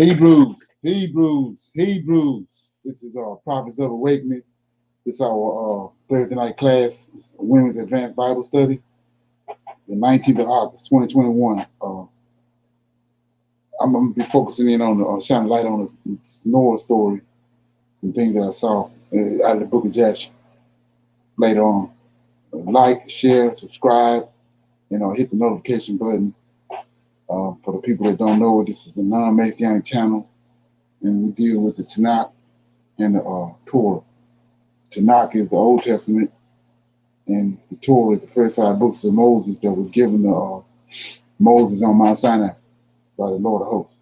Hebrews. This is our Prophets of Awakening. This is our Thursday night class. It's a Women's Advanced Bible Study. The 19th of August, 2021. I'm going to be focusing in on shining light on the Noah story. Some things that I saw out of the book of Joshua later on. Like, share, subscribe, hit the notification button. For the people that don't know, this is the non-Messianic channel, and we deal with the Tanakh and the Torah. Tanakh is the Old Testament, and the Torah is the first 5 books of Moses that was given to Moses on Mount Sinai by the Lord of Hosts.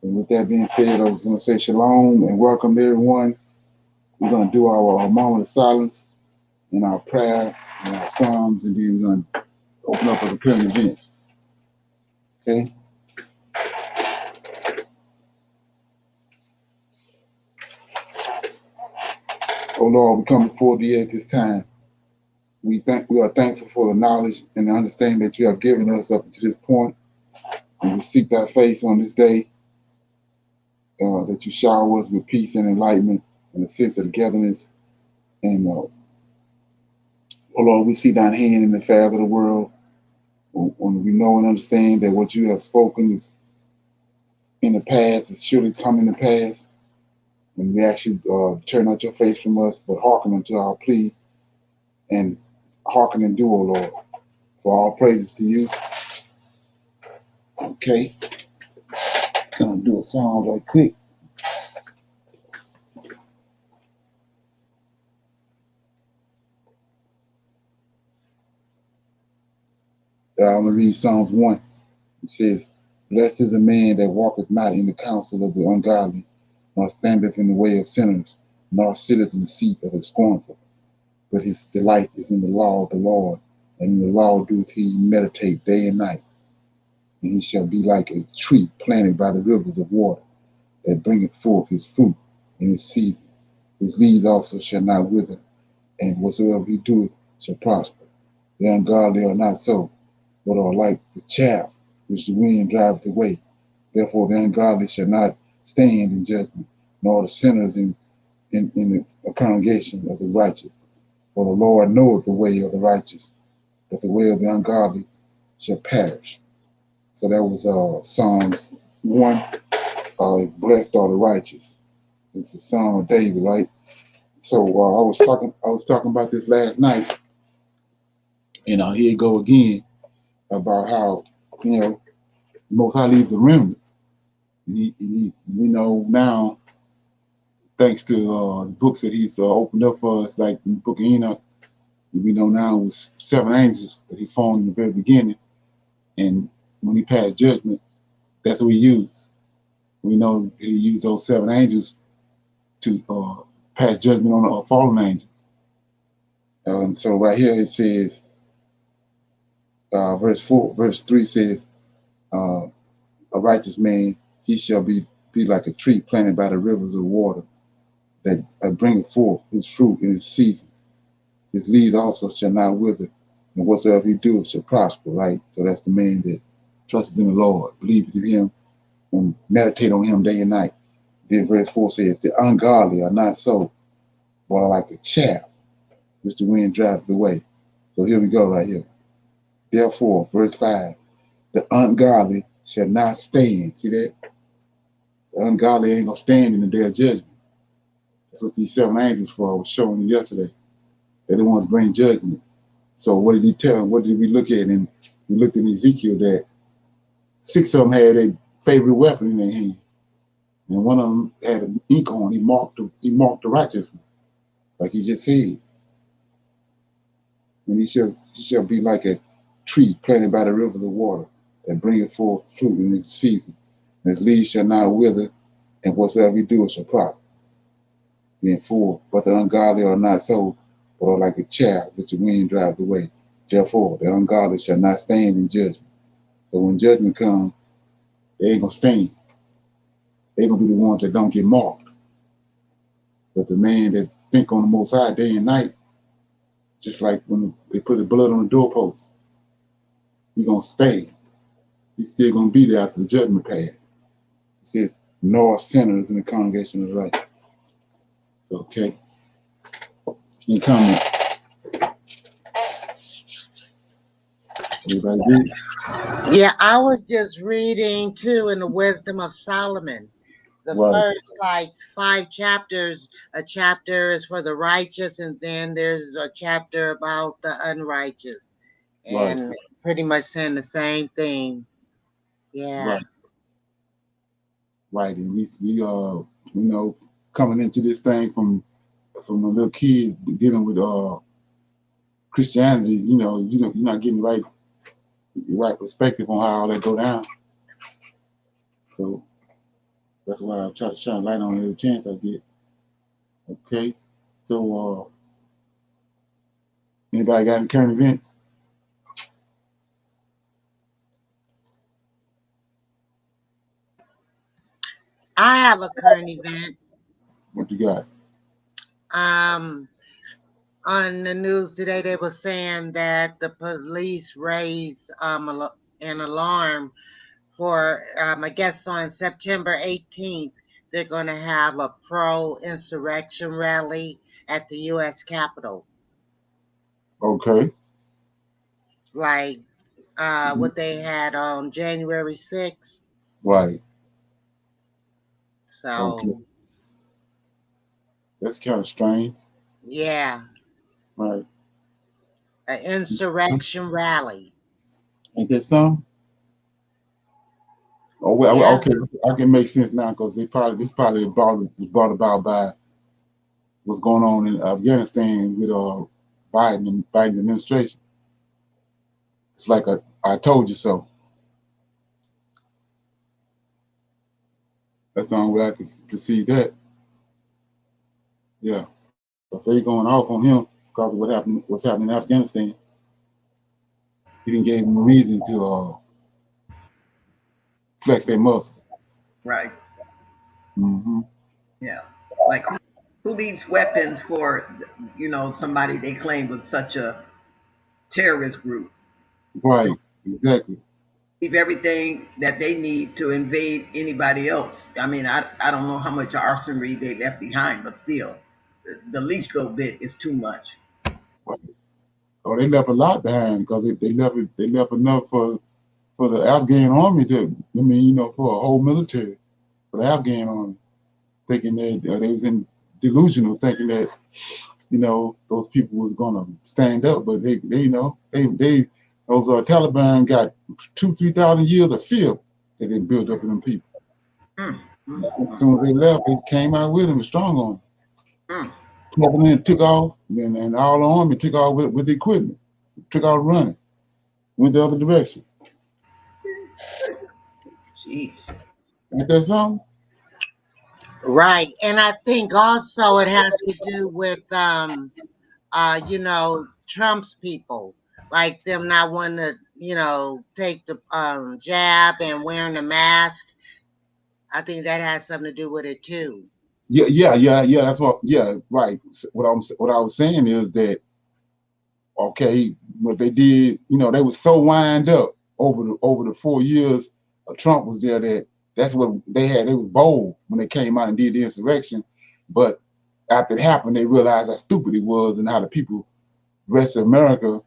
And with that being said, I was going to say shalom and welcome to everyone. We're going to do our moment of silence and our prayer and our psalms, and then we're going to open up a current event. Okay? Oh Lord, we come before thee at this time. We are thankful for the knowledge and the understanding that you have given us up to this point. And we seek thy face on this day, that you shower us with peace and enlightenment and a sense of togetherness. And oh Lord, we see thine hand in the affairs of the world. When we know and understand that what you have spoken is in the past, is surely coming to pass. And we ask you turn out your face from us, but hearken unto our plea, and hearken and do, O Lord, for all praises to you. Okay, gonna do a song right quick. I'm gonna read Psalms 1. It says, "Blessed is a man that walketh not in the counsel of the ungodly, nor standeth in the way of sinners, nor sitteth in the seat of the scornful. But his delight is in the law of the Lord, and in the law doeth he meditate day and night. And he shall be like a tree planted by the rivers of water, that bringeth forth his fruit in his season. His leaves also shall not wither, and whatsoever he doeth shall prosper. The ungodly are not so, but are like the chaff which the wind driveth away. Therefore the ungodly shall not stand in judgment, nor the sinners in the congregation of the righteous. For the Lord knoweth the way of the righteous, but the way of the ungodly shall perish." So that was Psalms 1. Blessed are the righteous. It's a Psalm of David, right? So I was talking about this last night, and here you go again about how Most High leaves a remnant. We know now, thanks to the books that he's opened up for us, like the Book of Enoch. We know now it was 7 angels that he formed in the very beginning, and when he passed judgment, that's what he used. We know he used those 7 angels to pass judgment on the fallen angels. So right here it says, verse 3 says, a righteous man, he shall be like a tree planted by the rivers of water, that bringeth forth his fruit in his season. His leaves also shall not wither, and whatsoever he doeth shall prosper, right? So that's the man that trusted in the Lord, believeth in him, and meditate on him day and night. Then verse 4 says, the ungodly are not so, but are like the chaff which the wind driveth away. So here we go right here. Therefore, verse 5, the ungodly shall not stand. See that? The ungodly ain't gonna stand in the day of judgment. That's what these 7 angels for I was showing you yesterday. They're the ones bring judgment. So what did he tell them? What did we look at? And we looked in Ezekiel that 6 of them had a favorite weapon in their hand. And one of them had an ink on. He marked the righteous one, like he just said. And he shall be like a tree planted by the rivers of water, that bringeth forth fruit in its season. And his leaves shall not wither, and whatsoever he doeth shall prosper. Then 4, but the ungodly are not so, but are like a chaff which the wind driveth away. Therefore the ungodly shall not stand in judgment. So when judgment comes, they ain't gonna stand. They're gonna be the ones that don't get marked. But the man that think on the Most High day and night, just like when they put the blood on the doorpost, he's gonna stay. He's still gonna be there after the judgment passed. says, nor sinners in the congregation of the right. So, okay. Any comment? Everybody good? Yeah, I was just reading too in the Wisdom of Solomon. The Right, first like 5 chapters, a chapter is for the righteous, and then there's a chapter about the unrighteous, right, and pretty much saying the same thing. Yeah. right, right. And coming into this thing from a little kid dealing with Christianity, you're not getting right perspective on how all that go down. So that's why I try to shine light on every chance I get. Okay. So anybody got any current events? I have a current event. What you got? Um, on the news today, they were saying that the police raised an alarm for, I guess, on September 18th, they're going to have a pro-insurrection rally at the U.S. Capitol, Okay. like what they had on January 6th. Right. Okay. So, That's kind of strange. yeah, Right. an insurrection rally. Ain't that something? Oh, well, Yeah, okay. I can make sense now because this probably was brought about by what's going on in Afghanistan with Biden and Biden administration. It's like a I told you so. That's the only way I can perceive that. Yeah. If they going off on him because of what's happening in Afghanistan, he didn't give them a reason to flex their muscles. Right. Mm-hmm. Yeah. Like who leaves weapons for somebody they claim was such a terrorist group? Right. Exactly. Leave everything that they need to invade anybody else. I mean, I don't know how much arsenal they left behind, but still, the least little bit is too much. Right. Oh, they left a lot behind because they left enough for the Afghan army to. I mean, for a whole military for the Afghan army, thinking that they was in delusional, thinking that those people was gonna stand up, but they those Taliban got 2,000-3,000 years of fear that they built up in them people. Mm, mm, As soon as they left, they came out with them strong on them. mm. Plugged in, took off, and all the army took off with the equipment, took off running, went the other direction. Jeez. Ain't that something? right. And I think also it has to do with, Trump's people, like them not wanting to, take the jab and wearing the mask. I think that has something to do with it too. Yeah. That's what. Yeah, right. What I was saying is that okay, what they did, they was so wind up over the 4 years Trump was there that that's what they had. They was bold when they came out and did the insurrection, but after it happened, they realized how stupid it was and how the people, rest of America,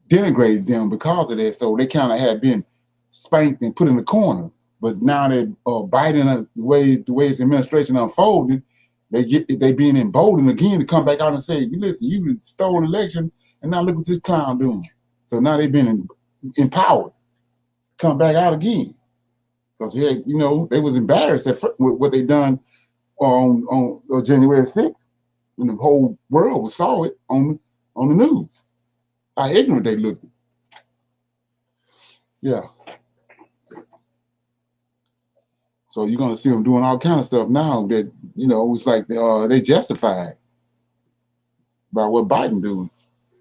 denigrated them because of that. So they kind of had been spanked and put in the corner. But now that Biden, the way his administration unfolded, they being emboldened again to come back out and say, "Listen, you stole an election, and now look what this clown doing." So now they've been empowered, come back out again because they was embarrassed with what they done on January 6th, when the whole world saw it on the news. How ignorant they looked. Yeah. So you're gonna see them doing all kind of stuff now that it's like they justified by what Biden doing,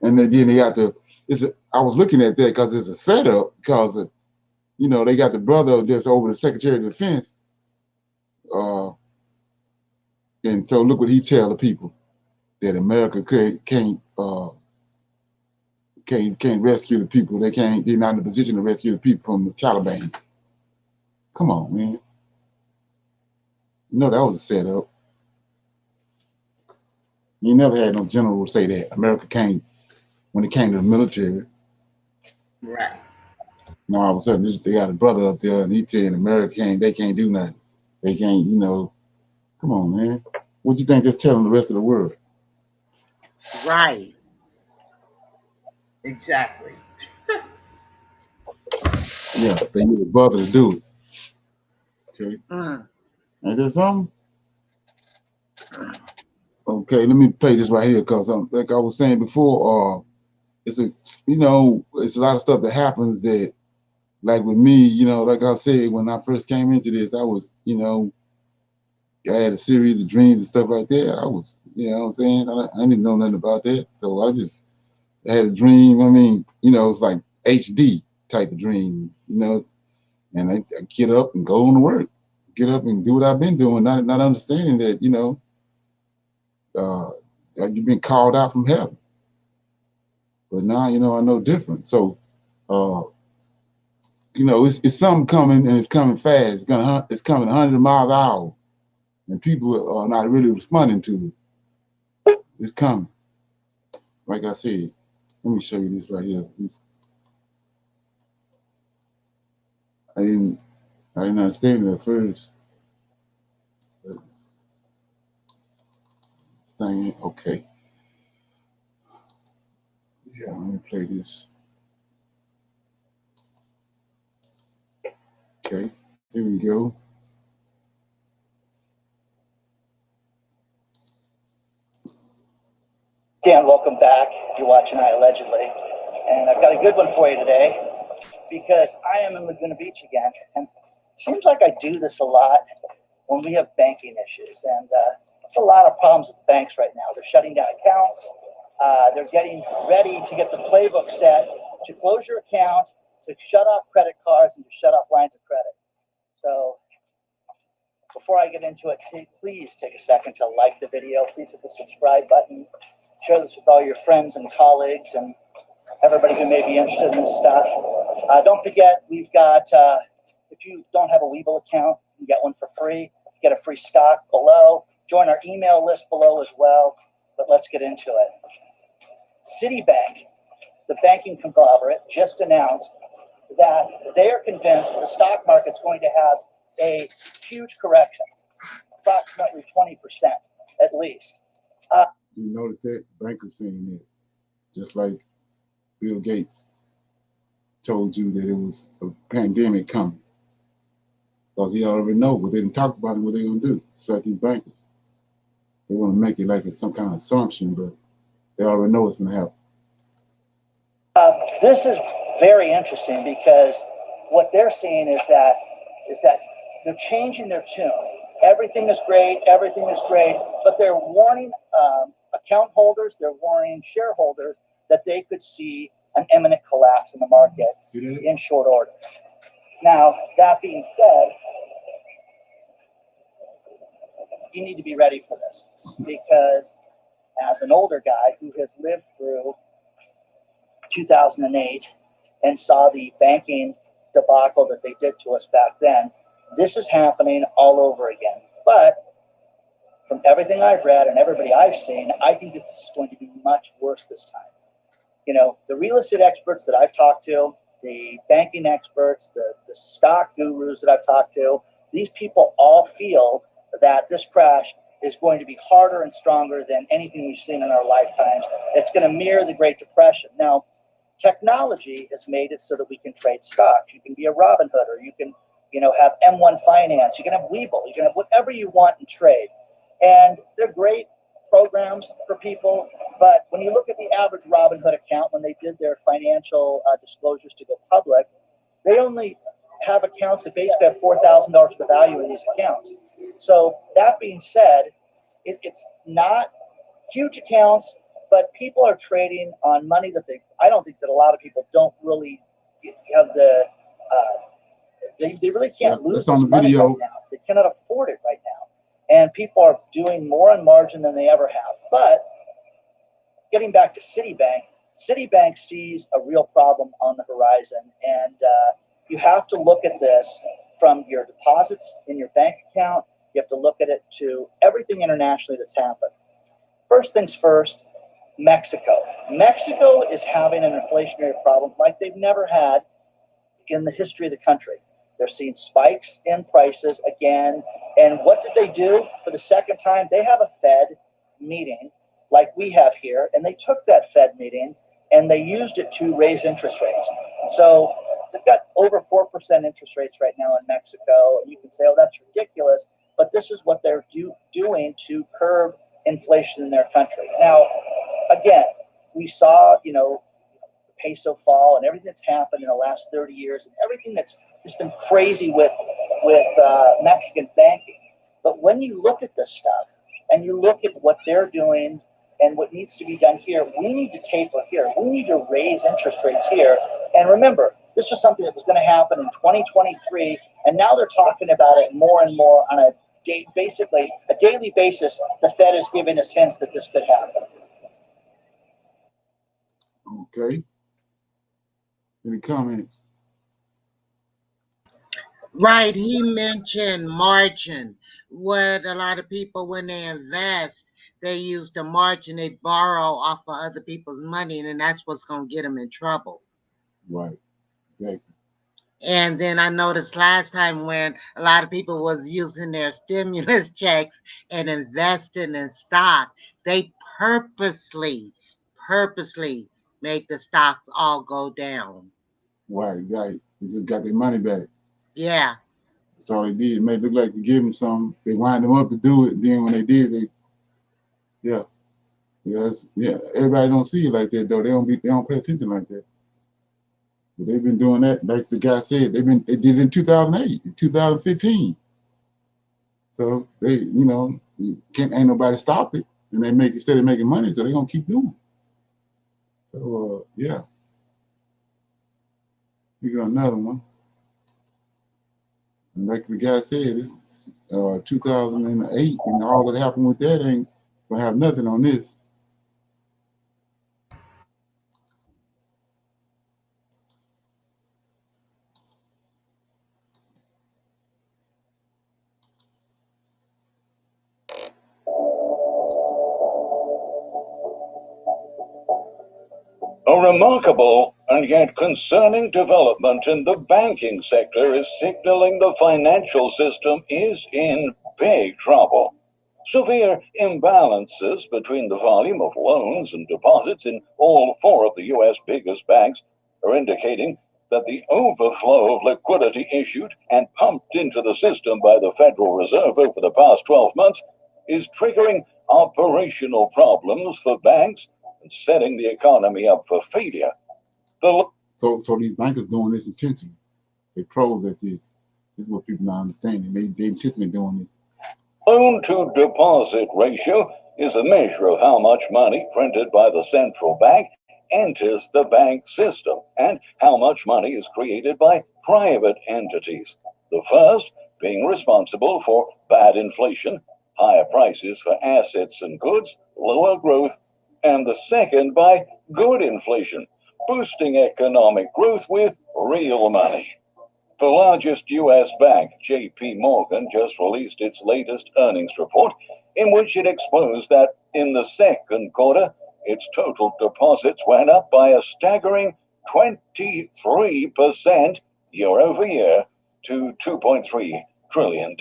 and then they got to. I was looking at that because it's a setup because they got the brother that's over the Secretary of Defense, uh, and so look what he tell the people that America can't rescue the people. They're not in a position to rescue the people from the Taliban. Come on, man. You know that was a setup. You never had no general say that America can't when it came to the military. Right. Now all of a sudden they got a brother up there and he saying America they can't do nothing. They can't, come on, man. What you think that's telling the rest of the world? Right. Exactly. Yeah, they need a brother to do it. Okay. Mm. Ain't there something? Okay, let me play this right here because like I was saying before, it's it's a lot of stuff that happens that like with me, like I said, when I first came into this, I was, I had a series of dreams and stuff like that. I was, you know what I'm saying? I didn't know nothing about that. So I just had a dream. I mean, it's like HD type of dream, and I get up and go on to work, get up and do what I've been doing, not understanding that, you've been called out from heaven. But now, I know different. So, uh, it's something coming and it's coming fast. It's coming 100 miles an hour, and people are not really responding to it. It's coming. Like I said, let me show you this right here. I didn't, I didn't understand it at first. But this thing, okay. Yeah, let me play this. Okay, here we go. Dan, welcome back. You're watching I Allegedly. And I've got a good one for you today because I am in Laguna Beach again. And it seems like I do this a lot when we have banking issues. And there's a lot of problems with banks right now. They're shutting down accounts. They're getting ready to get the playbook set to close your account, to shut off credit cards, and to shut off lines of credit. So before I get into it, please take a second to like the video. Please hit the subscribe button. Share this with all your friends and colleagues and everybody who may be interested in this stuff. Don't forget, we've got, if you don't have a Webull account, you can get one for free. Get a free stock below. Join our email list below as well. But let's get into it. Citibank, the banking conglomerate, just announced that they are convinced the stock market's going to have a huge correction, approximately 20% at least. You notice that? Bankers saying that. Just like Bill Gates told you that it was a pandemic coming. Because he already know what they didn't talk about and what they're going to do. It's like these bankers. They want to make it like it's some kind of assumption, but they already know what's going to happen. This is very interesting because what they're seeing is that they're changing their tune. Everything is great, but they're warning account holders, they're warning shareholders that they could see an imminent collapse in the market in short order. Now, that being said, you need to be ready for this because as an older guy who has lived through 2008 and saw the banking debacle that they did to us back then, this is happening all over again. But from everything I've read and everybody I've seen, I think that this is going to be much worse this time. The real estate experts that I've talked to, the banking experts, the stock gurus that I've talked to, these people all feel that this crash is going to be harder and stronger than anything we've seen in our lifetimes. It's going to mirror the Great Depression. Now, technology has made it so that we can trade stocks. You can be a Robinhood, or you can, have M1 Finance. You can have Webull. You can have whatever you want and trade. And they're great programs for people. But when you look at the average Robinhood account, when they did their financial disclosures to go public, they only have accounts that basically have $4,000 for the value in these accounts. So that being said, it's not huge accounts, but people are trading on money that I don't think that a lot of people don't really have they really can't lose this money right now. They cannot afford it right now. And people are doing more on margin than they ever have. But getting back to Citibank sees a real problem on the horizon. And you have to look at this from your deposits in your bank account You have to look at it to everything internationally that's happened. First things first, Mexico. Mexico is having an inflationary problem like they've never had in the history of the country. They're seeing spikes in prices again. And what did they do for the second time? They have a Fed meeting like we have here, and they took that Fed meeting and they used it to raise interest rates. So they've got over 4% interest rates right now in Mexico. And you can say, oh, that's ridiculous. But this is what they're doing to curb inflation in their country. Now, again, we saw, the peso fall and everything that's happened in the last 30 years and everything that's just been crazy with Mexican banking. But when you look at this stuff and you look at what they're doing and what needs to be done here, we need to taper here. We need to raise interest rates here. And remember, this was something that was going to happen in 2023, and now they're talking about it more and more on a basically a daily basis. The Fed is giving us hints that this could happen. Okay. Any comments? Right, he mentioned margin. What a lot of people, when they invest, they use the margin, they borrow off of other people's money, and that's what's going to get them in trouble. Right, exactly. And then I noticed last time when a lot of people was using their stimulus checks and investing in stock, they purposely make the stocks all go down. Right. They just got their money back. Yeah. That's all they did. It made it look like they gave them something. They wind them up to do it. Then when they did, yeah. Everybody don't see it like that though. They don't pay attention like that. But they've been doing that, like the guy said. They did it in 2008, 2015. So they, ain't nobody stop it, and they instead of making money, so they gonna keep doing it. So yeah. We got another one. And like the guy said, it's 2008, and all that happened with that ain't gonna have nothing on this. A remarkable and yet concerning development in the banking sector is signaling the financial system is in big trouble. Severe imbalances between the volume of loans and deposits in all four of the U.S. biggest banks are indicating that the overflow of liquidity issued and pumped into the system by the Federal Reserve over the past 12 months is triggering operational problems for banks and setting the economy up for failure. So these bankers doing this intentionally. They pros at this. This is what people not understanding. They intentionally doing it. Loan to deposit ratio is a measure of how much money printed by the central bank enters the bank system and how much money is created by private entities. The first being responsible for bad inflation, higher prices for assets and goods, lower growth, and the second by good inflation, boosting economic growth with real money. The largest U.S. bank, J.P. Morgan, just released its latest earnings report, in which it exposed that in the second quarter, its total deposits went up by a staggering 23% year over year to $2.3 trillion.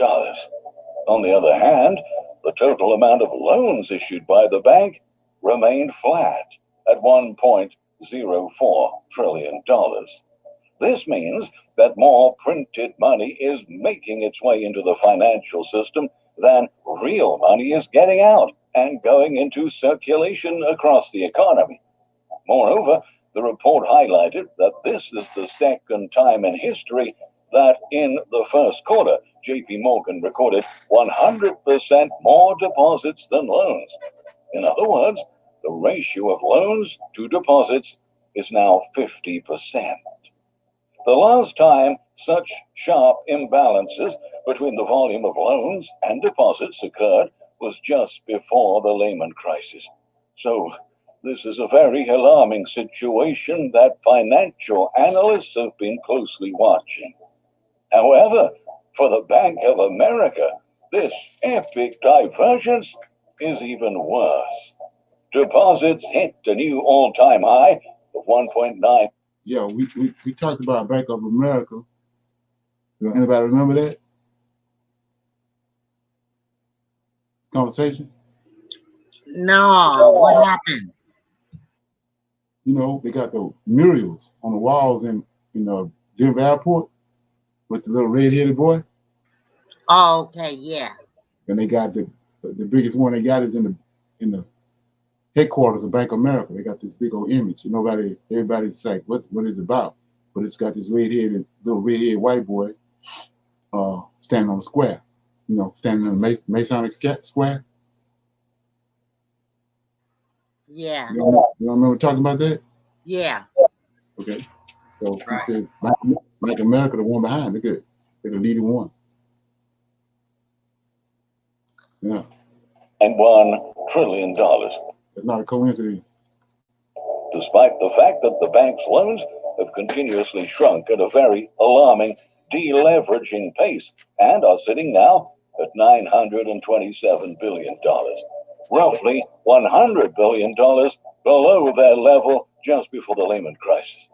On the other hand, the total amount of loans issued by the bank remained flat at $1.04 trillion. This means that more printed money is making its way into the financial system than real money is getting out and going into circulation across the economy. Moreover, the report highlighted that this is the second time in history that in the first quarter, J.P. Morgan recorded 100% more deposits than loans. In other words, the ratio of loans to deposits is now 50%. The last time such sharp imbalances between the volume of loans and deposits occurred was just before the Lehman crisis. So this is a very alarming situation that financial analysts have been closely watching. However, for the Bank of America, This epic divergence is even worse. Deposits hit a new all-time high of 1.9. Yeah, we talked about Bank of America. Anybody remember that conversation? No, what happened? You know, they got the murals on the walls in the Denver airport with the little red-headed boy, Oh, okay, yeah. and they got the biggest one they got is in the headquarters of Bank of America. They got this big old image. And everybody's like, what is it about? But it's got this little red-headed white boy standing on the square. You know, standing in the Masonic square. Yeah. You don't remember talking about that? Yeah. Okay. So he Right. said, Bank of America, the one behind, they're the leading one. Yeah. And $1 trillion. It's not a coincidence. Despite the fact that the bank's loans have continuously shrunk at a very alarming deleveraging pace and are sitting now at $927 billion, roughly $100 billion below their level just before the Lehman crisis.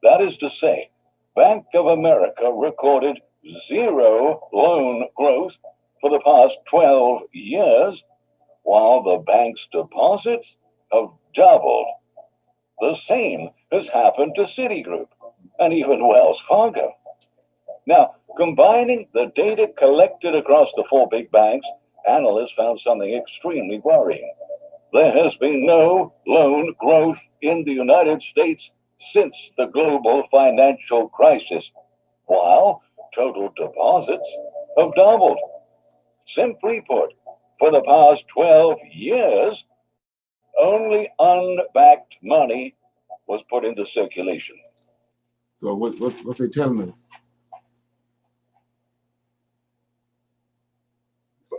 That is to say, Bank of America recorded zero loan growth for the past 12 years, while the bank's deposits have doubled. The same has happened to Citigroup and even Wells Fargo. Now, combining the data collected across the four big banks, analysts found something extremely worrying. There has been no loan growth in the United States since the global financial crisis, while total deposits have doubled. Simply put, for the past 12 years, only unbacked money was put into circulation. So what's they telling us?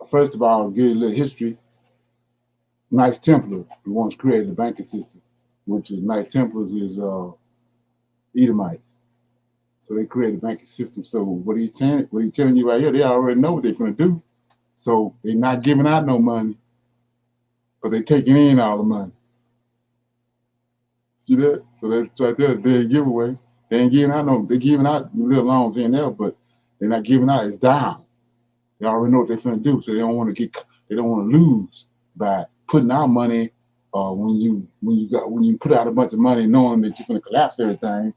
First of all, give you a little history. Knights Templar, the ones created the banking system, which is Knights Templars is Edomites. So they created the banking system. So what he telling you right here, they already know what they're gonna do. So they're not giving out no money, but they're taking in all the money. See that? So that's right there, their giveaway. They ain't giving out no, they're giving out little loans in there, but they're not giving out, it's down. They already know what they're gonna do, so they don't want to lose by putting out money. When you put out a bunch of money knowing that you're gonna collapse everything,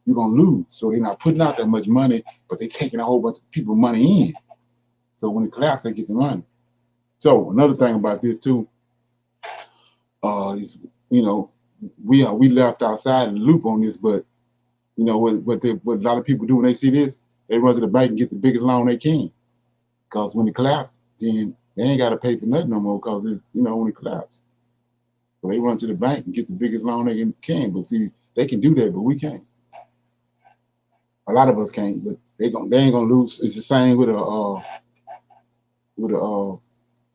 you're gonna lose. So they're not putting out that much money, but they're taking a whole bunch of people money in. So when it collapses, they get the money. So another thing about this too, is we left outside the loop on this, but what a lot of people do when they see this, they run to the bank and get the biggest loan they can. Because when it collapsed, then they ain't got to pay for nothing no more because it's, when it collapsed. So they run to the bank and get the biggest loan they can. But see, they can do that, but we can't. A lot of us can't, but they ain't gonna lose. It's the same with a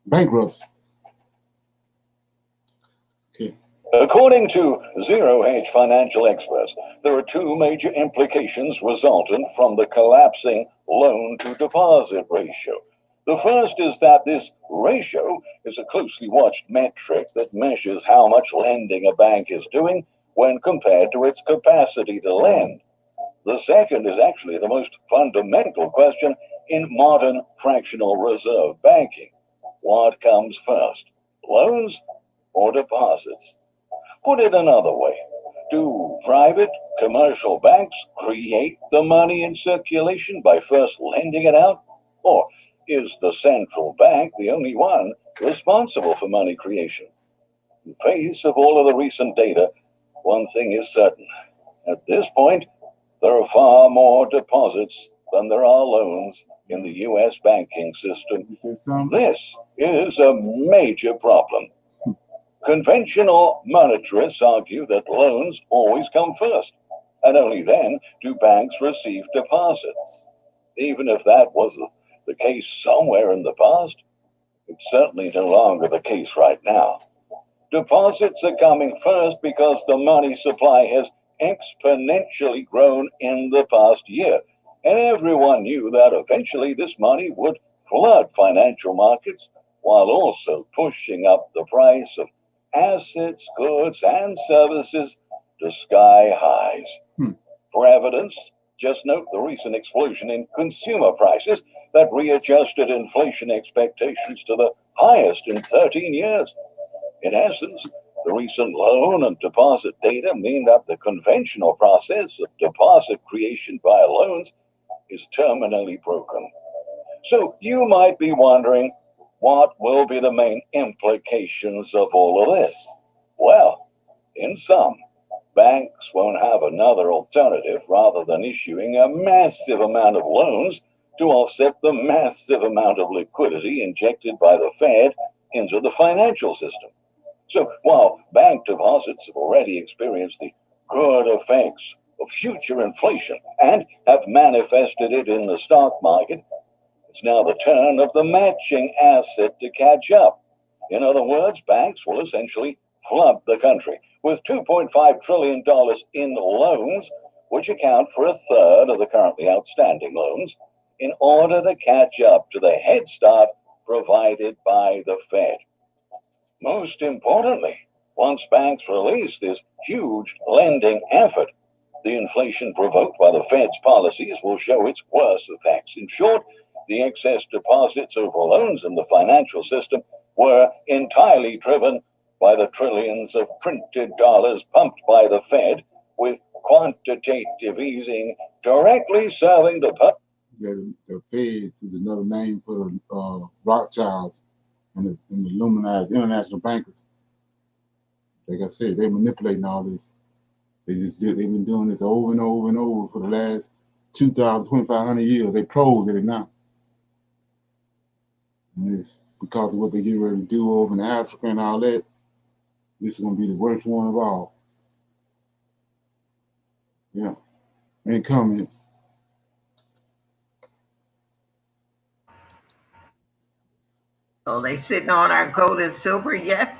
bankruptcy. Okay. According to Zero Hedge financial experts, there are two major implications resultant from the collapsing loan to deposit ratio. The first is that this ratio is a closely watched metric that measures how much lending a bank is doing when compared to its capacity to lend. The second is actually the most fundamental question in modern fractional reserve banking. What comes first, loans or deposits? Put it another way, do private commercial banks create the money in circulation by first lending it out? Or is the central bank the only one responsible for money creation? In face of all of the recent data, one thing is certain. At this point, there are far more deposits than there are loans in the U.S. banking system. This is a major problem. Conventional monetarists argue that loans always come first, and only then do banks receive deposits. Even if that was the case somewhere in the past, it's certainly no longer the case right now. Deposits are coming first because the money supply has exponentially grown in the past year, and everyone knew that eventually this money would flood financial markets while also pushing up the price of assets, goods, and services to sky highs. For evidence, just note the recent explosion in consumer prices that readjusted inflation expectations to the highest in 13 years. In essence, the recent loan and deposit data mean that the conventional process of deposit creation via loans is terminally broken. So you might be wondering, what will be the main implications of all of this? Well, in sum, banks won't have another alternative rather than issuing a massive amount of loans to offset the massive amount of liquidity injected by the Fed into the financial system. So while bank deposits have already experienced the good effects of future inflation and have manifested it in the stock market, it's now the turn of the matching asset to catch up. In other words, banks will essentially flood the country with $2.5 trillion in loans, which account for a third of the currently outstanding loans, in order to catch up to the head start provided by the Fed. Most importantly, once banks release this huge lending effort, the inflation provoked by the Fed's policies will show its worst effects. In short, the excess deposits over loans in the financial system were entirely driven by the trillions of printed dollars pumped by the Fed, with quantitative easing directly serving the purpose. The Feds is another name for Rothschilds and the Illuminati, international bankers. Like I said, they're manipulating all this. They've been doing this over and over and over for the last 2,500 years. They pros at it now. And it's because of what they get ready to do over in Africa and all that. This is going to be the worst one of all. Yeah. Any comments? So they sitting on our gold and silver yet?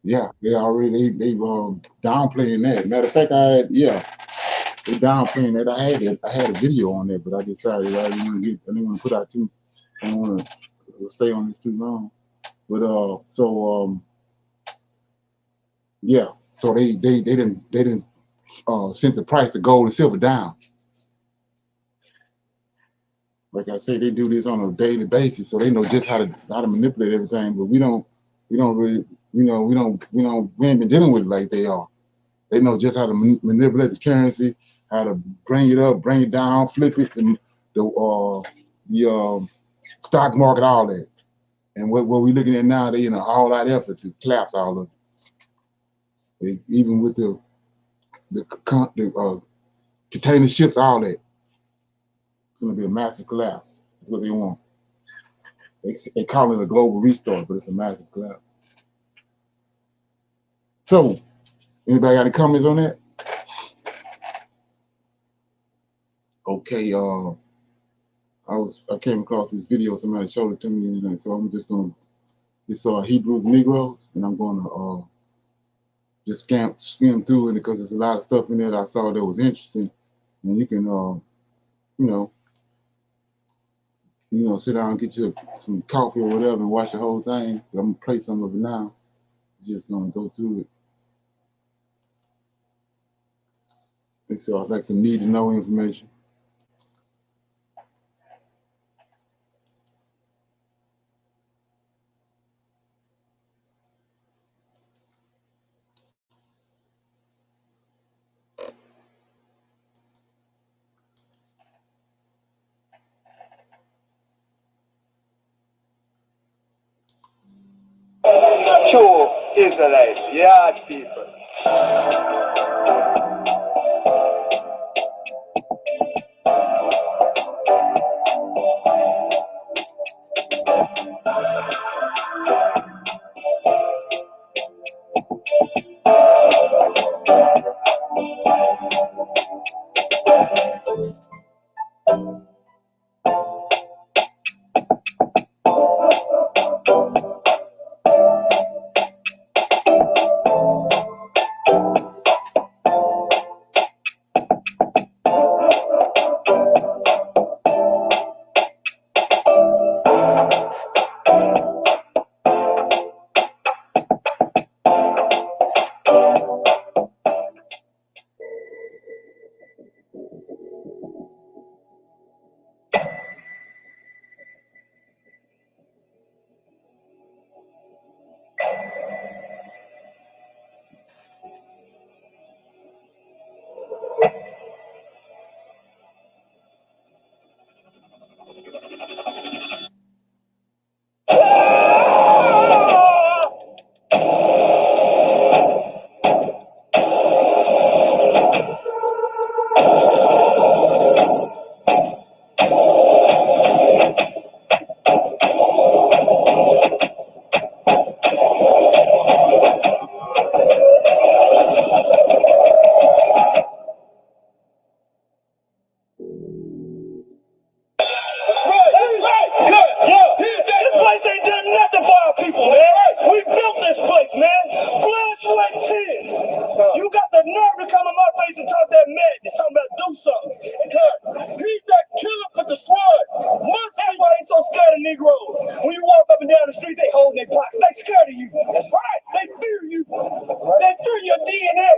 Yeah, they already they downplaying that. Matter of fact, they downplaying that. I had a video on that, but I decided I didn't want to put out too. I don't want to stay on this too long. But yeah, so they didn't sent the price of gold and silver down. Like I say, they do this on a daily basis, so they know just how to manipulate everything. But we don't really, we ain't been dealing with it like they are. They know just how to manipulate the currency, how to bring it up, bring it down, flip it, the stock market, all that. And what we're looking at now, they in an all-out effort to collapse all of it. Even with the container ships, all that. It's going to be a massive collapse. That's what they want. They call it a global restart, but it's a massive collapse. So, anybody got any comments on that? Okay, I came across this video, somebody showed it to me, and so I'm just gonna, it's Hebrews and Negroes, and I'm gonna just skim through it because there's a lot of stuff in there that I saw that was interesting, and you can sit down and get you some coffee or whatever and watch the whole thing. But I'm gonna play some of it now. Just gonna go through it. It's like some need to know information. True Israelite, yard people. man. Blood, sweat, and tears. You got the nerve to come in my face and talk that madness, talking about do something. He's that killer with the sword. That's why they so scared of Negroes. When you walk up and down the street, they hold their pockets. They scared of you. That's right. They fear you. They fear your DNA.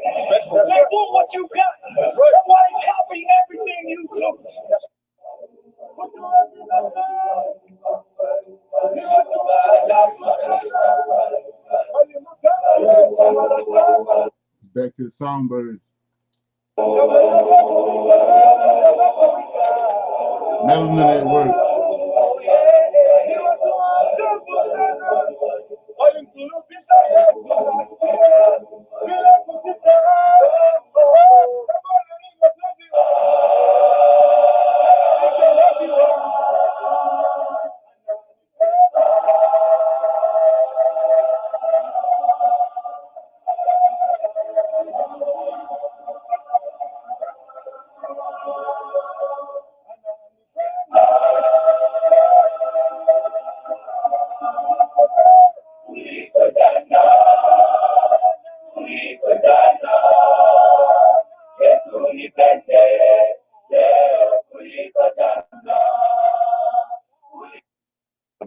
They want what you got. That's why they copy everything you do. Back to the songbird. Melanin at work.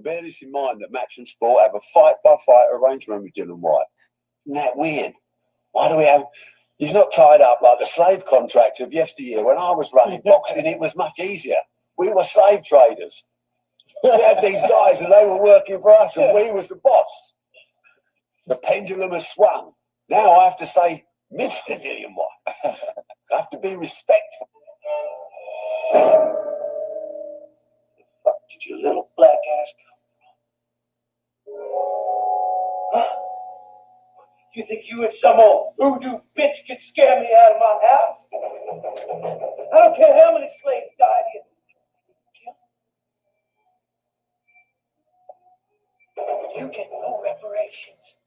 Bear this in mind that Max and Sport have a fight-by-fight arrangement with Dylan White. Isn't that weird? Why do we have... He's not tied up like the slave contracts of yesteryear. When I was running boxing, it was much easier. We were slave traders. We had these guys and they were working for us and we was the boss. The pendulum has swung. Now I have to say, Mr. Dylan White. I have to be respectful. Fuck did you little black ass huh? You think you and some old voodoo bitch could scare me out of my house? I don't care how many slaves died here. You get no reparations.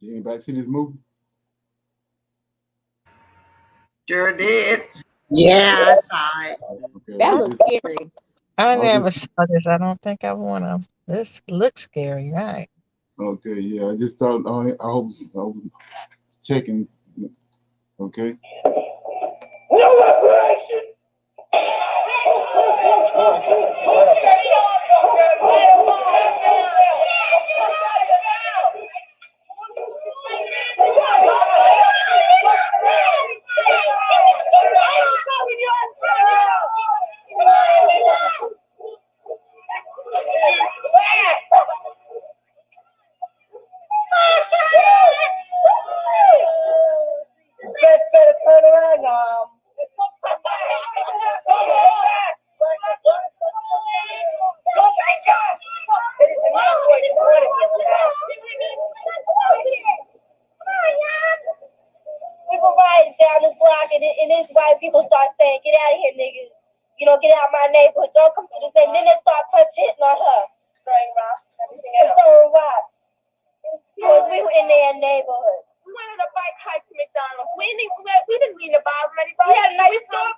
Did anybody see this movie? Sure did. Yeah, I saw it. Okay, That looks scary. I was never just- saw this. I don't think I want to. This looks scary, right? okay, yeah. I just thought I was checking. Okay. No reparation! Better turn around now. We were riding down this block and these white people start saying, "Get out of here, niggas. You know, get out of my neighborhood. Don't come to this thing." Then they start hitting on her. Throwing rocks, everything else. Throwing rocks. Because we were in their neighborhood. We went on a bike hike to McDonald's. We didn't mean to bother anybody. We had a nice parade.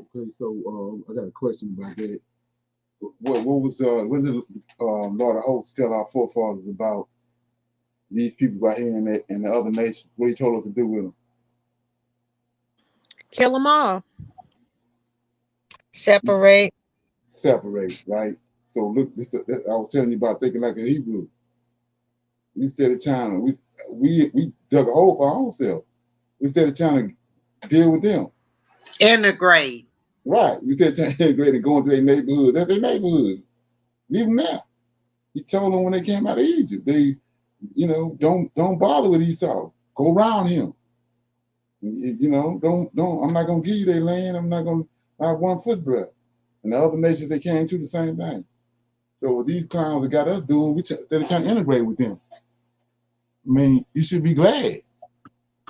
Okay, so I got a question about that. What did Lord of Hosts tell our forefathers about these people right here in the other nations? What he told us to do with them? Kill them all. Separate. Separate, right? So look, I was telling you about thinking like a Hebrew. We instead of trying to we dug a hole for our own self. Instead of trying to deal with them. Integrate. Right. We said trying to integrate and go into their neighborhoods. That's their neighborhood. Leave them there. He told them when they came out of Egypt, they, don't bother with Esau. Go around him. Don't. I'm not gonna give you their land. I'm not gonna have 1 foot breadth. And the other nations they came to the same thing. So what these clowns that got us doing, instead of trying to integrate with them. I mean, you should be glad.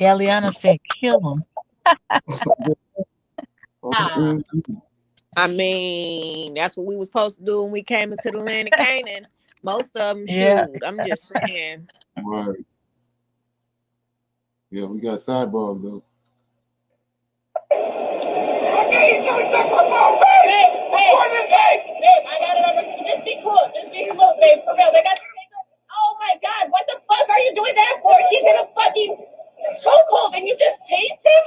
Eliana said, "Kill them." I mean, that's what we were supposed to do when we came into the land of Canaan. Most of them, Yeah. shoot. I'm just saying. Right. Yeah, we got sidebars though. Okay, tell me back my phone, babe! Babe, I got it on the... Just be cool, babe. For real, they got... you doing that for? He's in a fucking chokehold and you just tased him?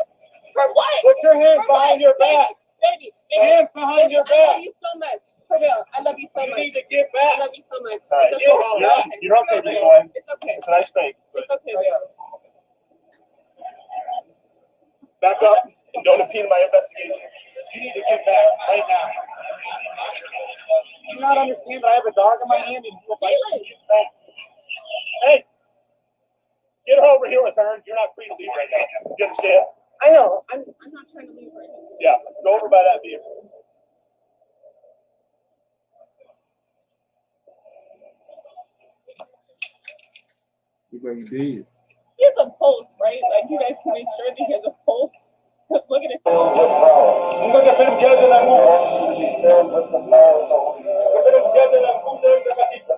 For what? Put your hands behind your back. Baby, Hands behind your I back. love you so much. For real, I love you so much. You need to get back. I love you so much. You're okay, big boy. It's okay. It's a nice thing. It's okay, baby. Back up and don't impede my investigation. You need to get back right now. Do you not understand that I have a dog in my hand and you will fight? Hey, get her over here with her. You're not free to leave right now. You understand? I know. I'm not trying to leave right now. Yeah, go over by that vehicle. Look like he did. He has a pulse, right? Like, you guys can make sure that he has a pulse. Look at it. The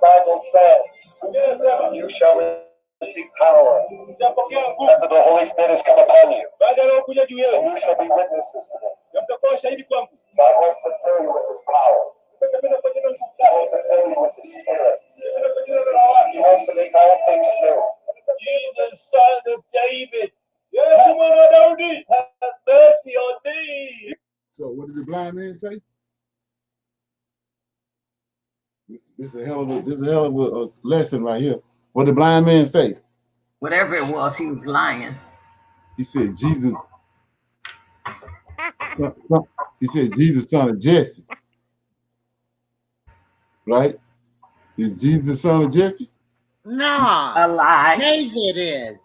Bible says, you shall receive power after the Holy Spirit has come upon you. And you shall be witnesses to them. God wants to fill you with his power. He wants to fill you with his spirit. He wants to make all things new. Jesus, son of David. Have mercy on me. So what did the blind man say? This is a hell of a lesson right here. What did the blind man say? Whatever it was, he was lying. He said Jesus. He said Jesus, son of Jesse. Right? Is Jesus the son of Jesse? No. A lie. David is.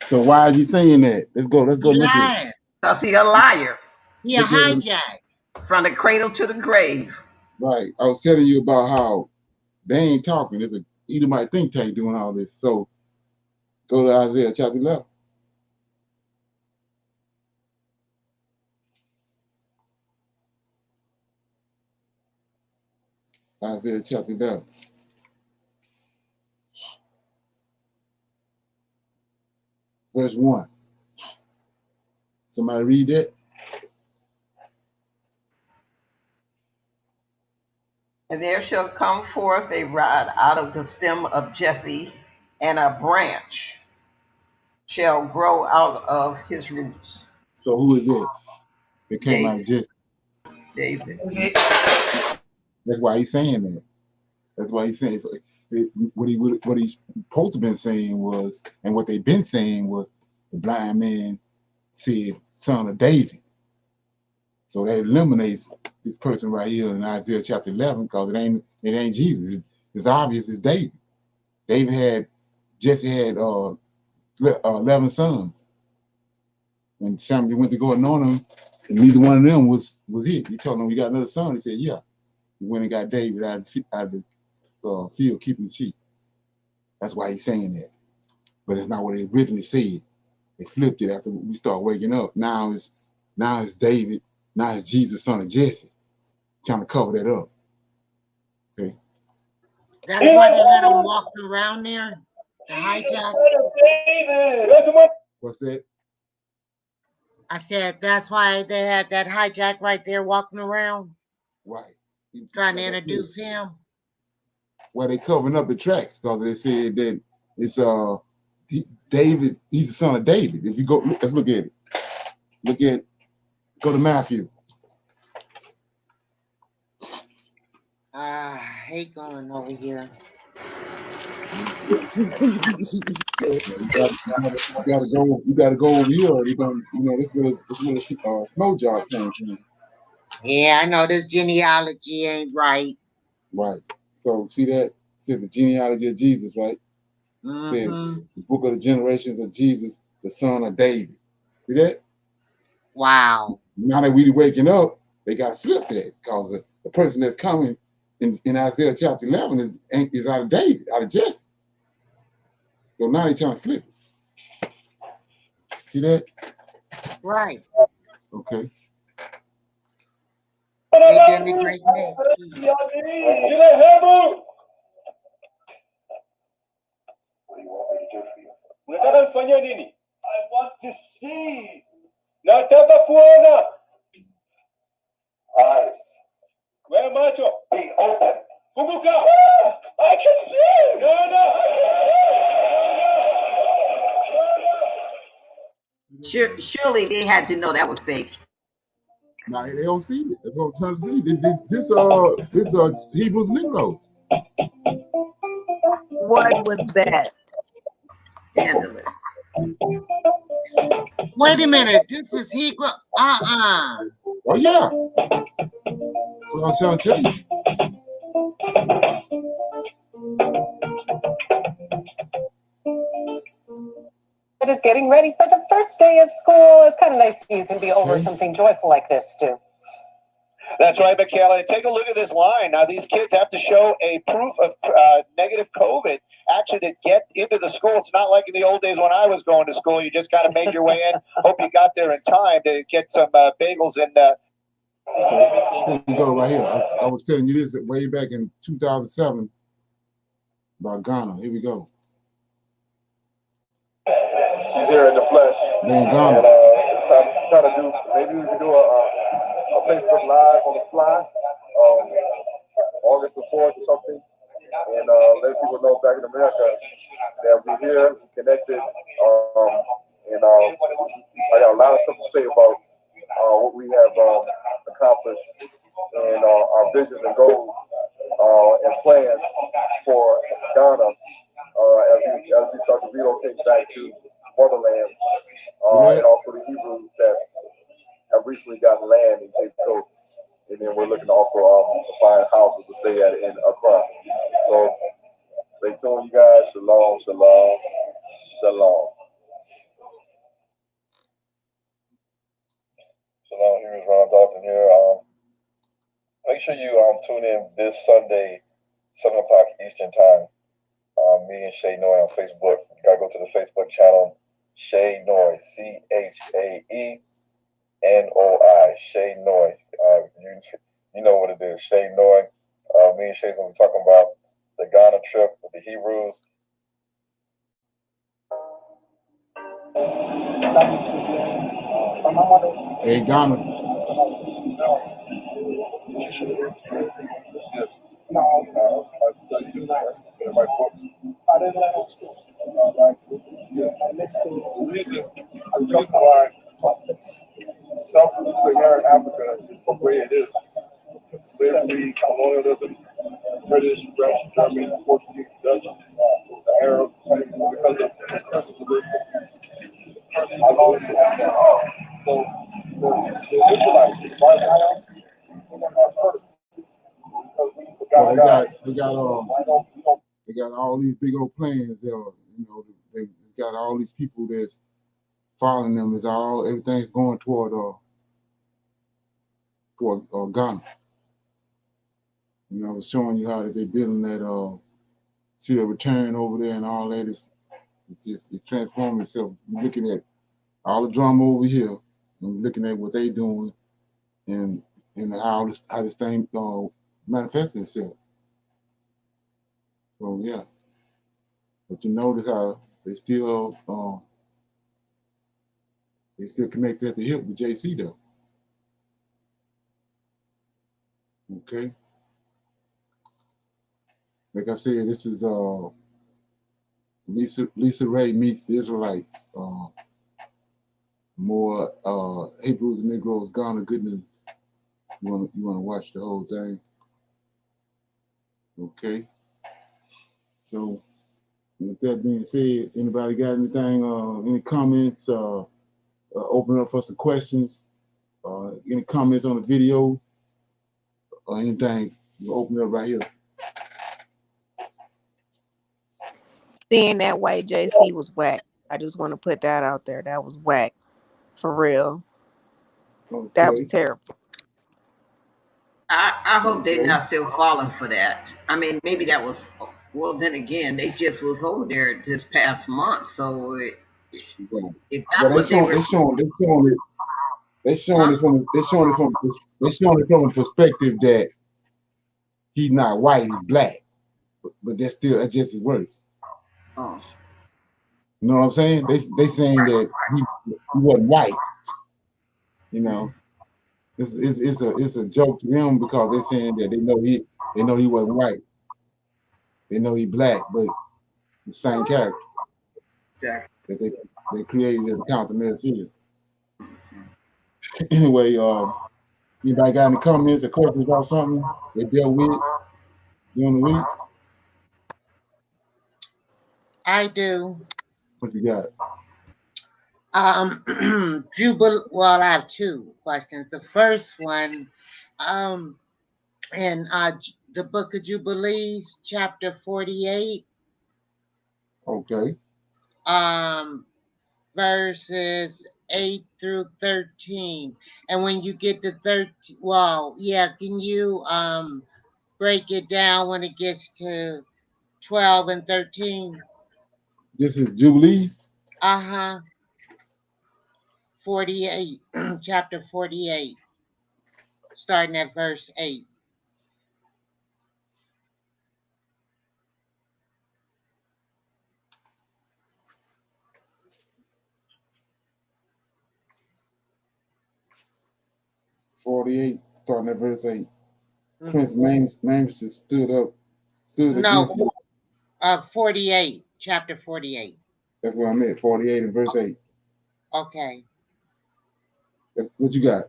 So why is he saying that? Let's go. Let's go He look at lying. it. Because he a liar. He a hijack. From the cradle to the grave. Right. I was telling you about how they ain't talking. There's a Edomite think tank doing all this. So go to Isaiah chapter 11. Isaiah chapter 11. Verse 1. Somebody read that? And there shall come forth a rod out of the stem of Jesse, and a branch shall grow out of his roots. So who is it that came out of Jesse? David. That's why he's saying that. That's why he's saying so what he's supposed to been saying was, and what they've been saying was, the blind man said, son of David. So that eliminates this person right here in Isaiah chapter 11, because it ain't Jesus. It's obvious it's David. Jesse had 11 sons. When Samuel went to go anoint him, and neither one of them was it. He told him, "You got another son?" He said, "Yeah." He went and got David out of the field keeping the sheep. That's why he's saying that. But it's not what they originally said. They flipped it after we start waking up. Now it's David. Now it's Jesus, son of Jesse. Trying to cover that up. Okay. That's why they had him walking around there. The hijack. What's that? I said that's why they had that hijack right there walking around. Right. Trying to introduce him. Well, they covering up the tracks because they said that it's David. He's the son of David. If you go, let's look at it. Go to Matthew. I hate going over here. You gotta go over here. You're gonna, this where snow job came from. Yeah, I know this genealogy ain't right. Right. So see that? See the genealogy of Jesus, right? Said the book of the generations of Jesus, the son of David. See that? Wow. Now that we waking up, they got flipped that because the person that's coming in Isaiah chapter 11 is out of David, out of Jesse. So now they trying to flip it. See that? Right. Okay. They denigrate that. I want to see. Nataka kuona. Eyes. Where macho? Be open. Funguka. I can see. No, I can see. Surely they had to know that was fake. Now they don't see it. That's what I'm trying to see. This Hebrews Negro. What was that? Scandalous. Wait a minute. This is Hebrew. Oh yeah. That's what I'm trying to tell you. It is getting ready for the first day of school. It's kind of nice you can be over something joyful like this, Stu. That's right, Michaela. Take a look at this line. Now, these kids have to show a proof of negative COVID actually to get into the school. It's not like in the old days when I was going to school. You just kind of made your way in. Hope you got there in time to get some bagels and. Okay, here we go right here. I was telling you this way back in 2007 about Ghana. Here we go. She's here in the flesh. Then Ghana. And it's time to do. Maybe we can do a Facebook Live on the fly, August the 4th or something, and let people know back in America that we're here, we're connected, and I got a lot of stuff to say about what we have accomplished and our visions and goals and plans for Ghana as we start to relocate back to motherland, and also the Hebrews that have recently gotten land in Cape Coast. And then we're looking to also find houses to stay at in Accra. So stay tuned, you guys. Shalom, shalom, shalom. Shalom, here is Ron Dalton here. Make sure you tune in this Sunday, 7 o'clock Eastern Time. Me and Shay Noy on Facebook. You gotta go to the Facebook channel, Shay Noy, CHAENOI, Shay Noy. You know what it is, Shay Noy. Me and Shay's gonna be talking about the Ghana trip with the Hebrews. Hey, Ghana. I studied in my book. I didn't let it school. The reason why Sub-Saharan Africa is the way it is. Slavery, colonialism, British, French, German, Portuguese, Dutch, the Arabs, because of the I've always had that. So the Israelites, why they got all these big old plans there. You know, they got all these people that's following them. Is all everything's going toward Ghana. You know, I was showing you how that they building that see the return over there and all that. It transformed itself. You're looking at all the drama over here and looking at what they doing and how this thing manifests itself. So yeah, but you notice how they still connected at the hip with JC though. Okay, like I said, this is Lisa Ray meets the Israelites. More Hebrews and Negroes, Ghana good news. You wanna watch the whole thing. Okay. So with that being said, anybody got anything, any comments, open up for some questions, any comments on the video or anything, you open it up right here. Seeing that white JC was whack. I just want to put that out there. That was whack. For real. Okay. That was terrible. I hope they're not still falling for that. I mean, maybe that was, well, then again, they just was over there this past month. So if that's what they're showing it from a perspective that he's not white, he's black. But that's just as worse. Oh. You know what I'm saying? They saying that he wasn't white. You know, it's a joke to them because they're saying that they know he wasn't white. They know he black, but the same character Exactly. that they created as a council city. Anyway, anybody got any comments or questions about something they dealt with during the week? I do. What you got? Well, I have two questions. The first one, um, in the book of Jubilees, chapter 48, Okay. um, verses 8 through 13. And when you get to 13, well, yeah, can you break it down when it gets to 12 and 13? This is Jubilees. Uh-huh. 48, chapter 48, starting at verse 8. 48, starting at verse 8. Prince Mm-hmm. Mames stood against No, him. 48, chapter 48. That's what I meant, 48 and verse 8. Okay. That's what you got.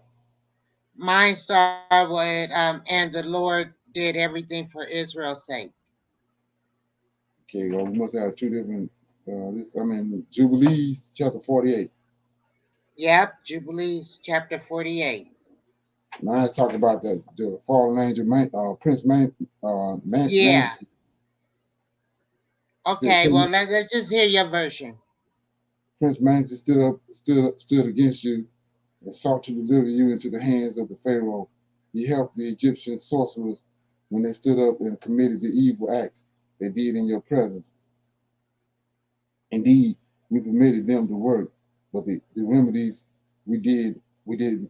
Mine started with, and the Lord did everything for Israel's sake. Okay, well, we must have two different, Jubilees, chapter 48. Yep, Jubilees, chapter 48. Mine's talking about the fallen angel, Prince Yeah. said, Okay, well, let's just hear your version. Prince Mansus stood against you and sought to deliver you into the hands of the Pharaoh. He helped the Egyptian sorcerers when they stood up and committed the evil acts they did in your presence. Indeed, we permitted them to work, but the remedies we did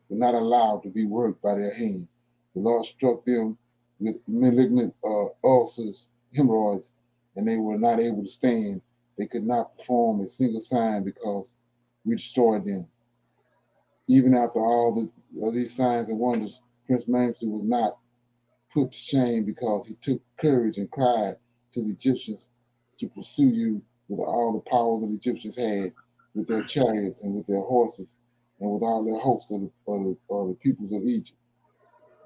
not allow to be worked by their hand. The Lord struck them with malignant ulcers, hemorrhoids, and they were not able to stand. They could not perform a single sign because we destroyed them. Even after all these signs and wonders, Prince Mansu was not put to shame because he took courage and cried to the Egyptians to pursue you with all the power that the Egyptians had, with their chariots and with their horses, and with all their hosts of the peoples of Egypt.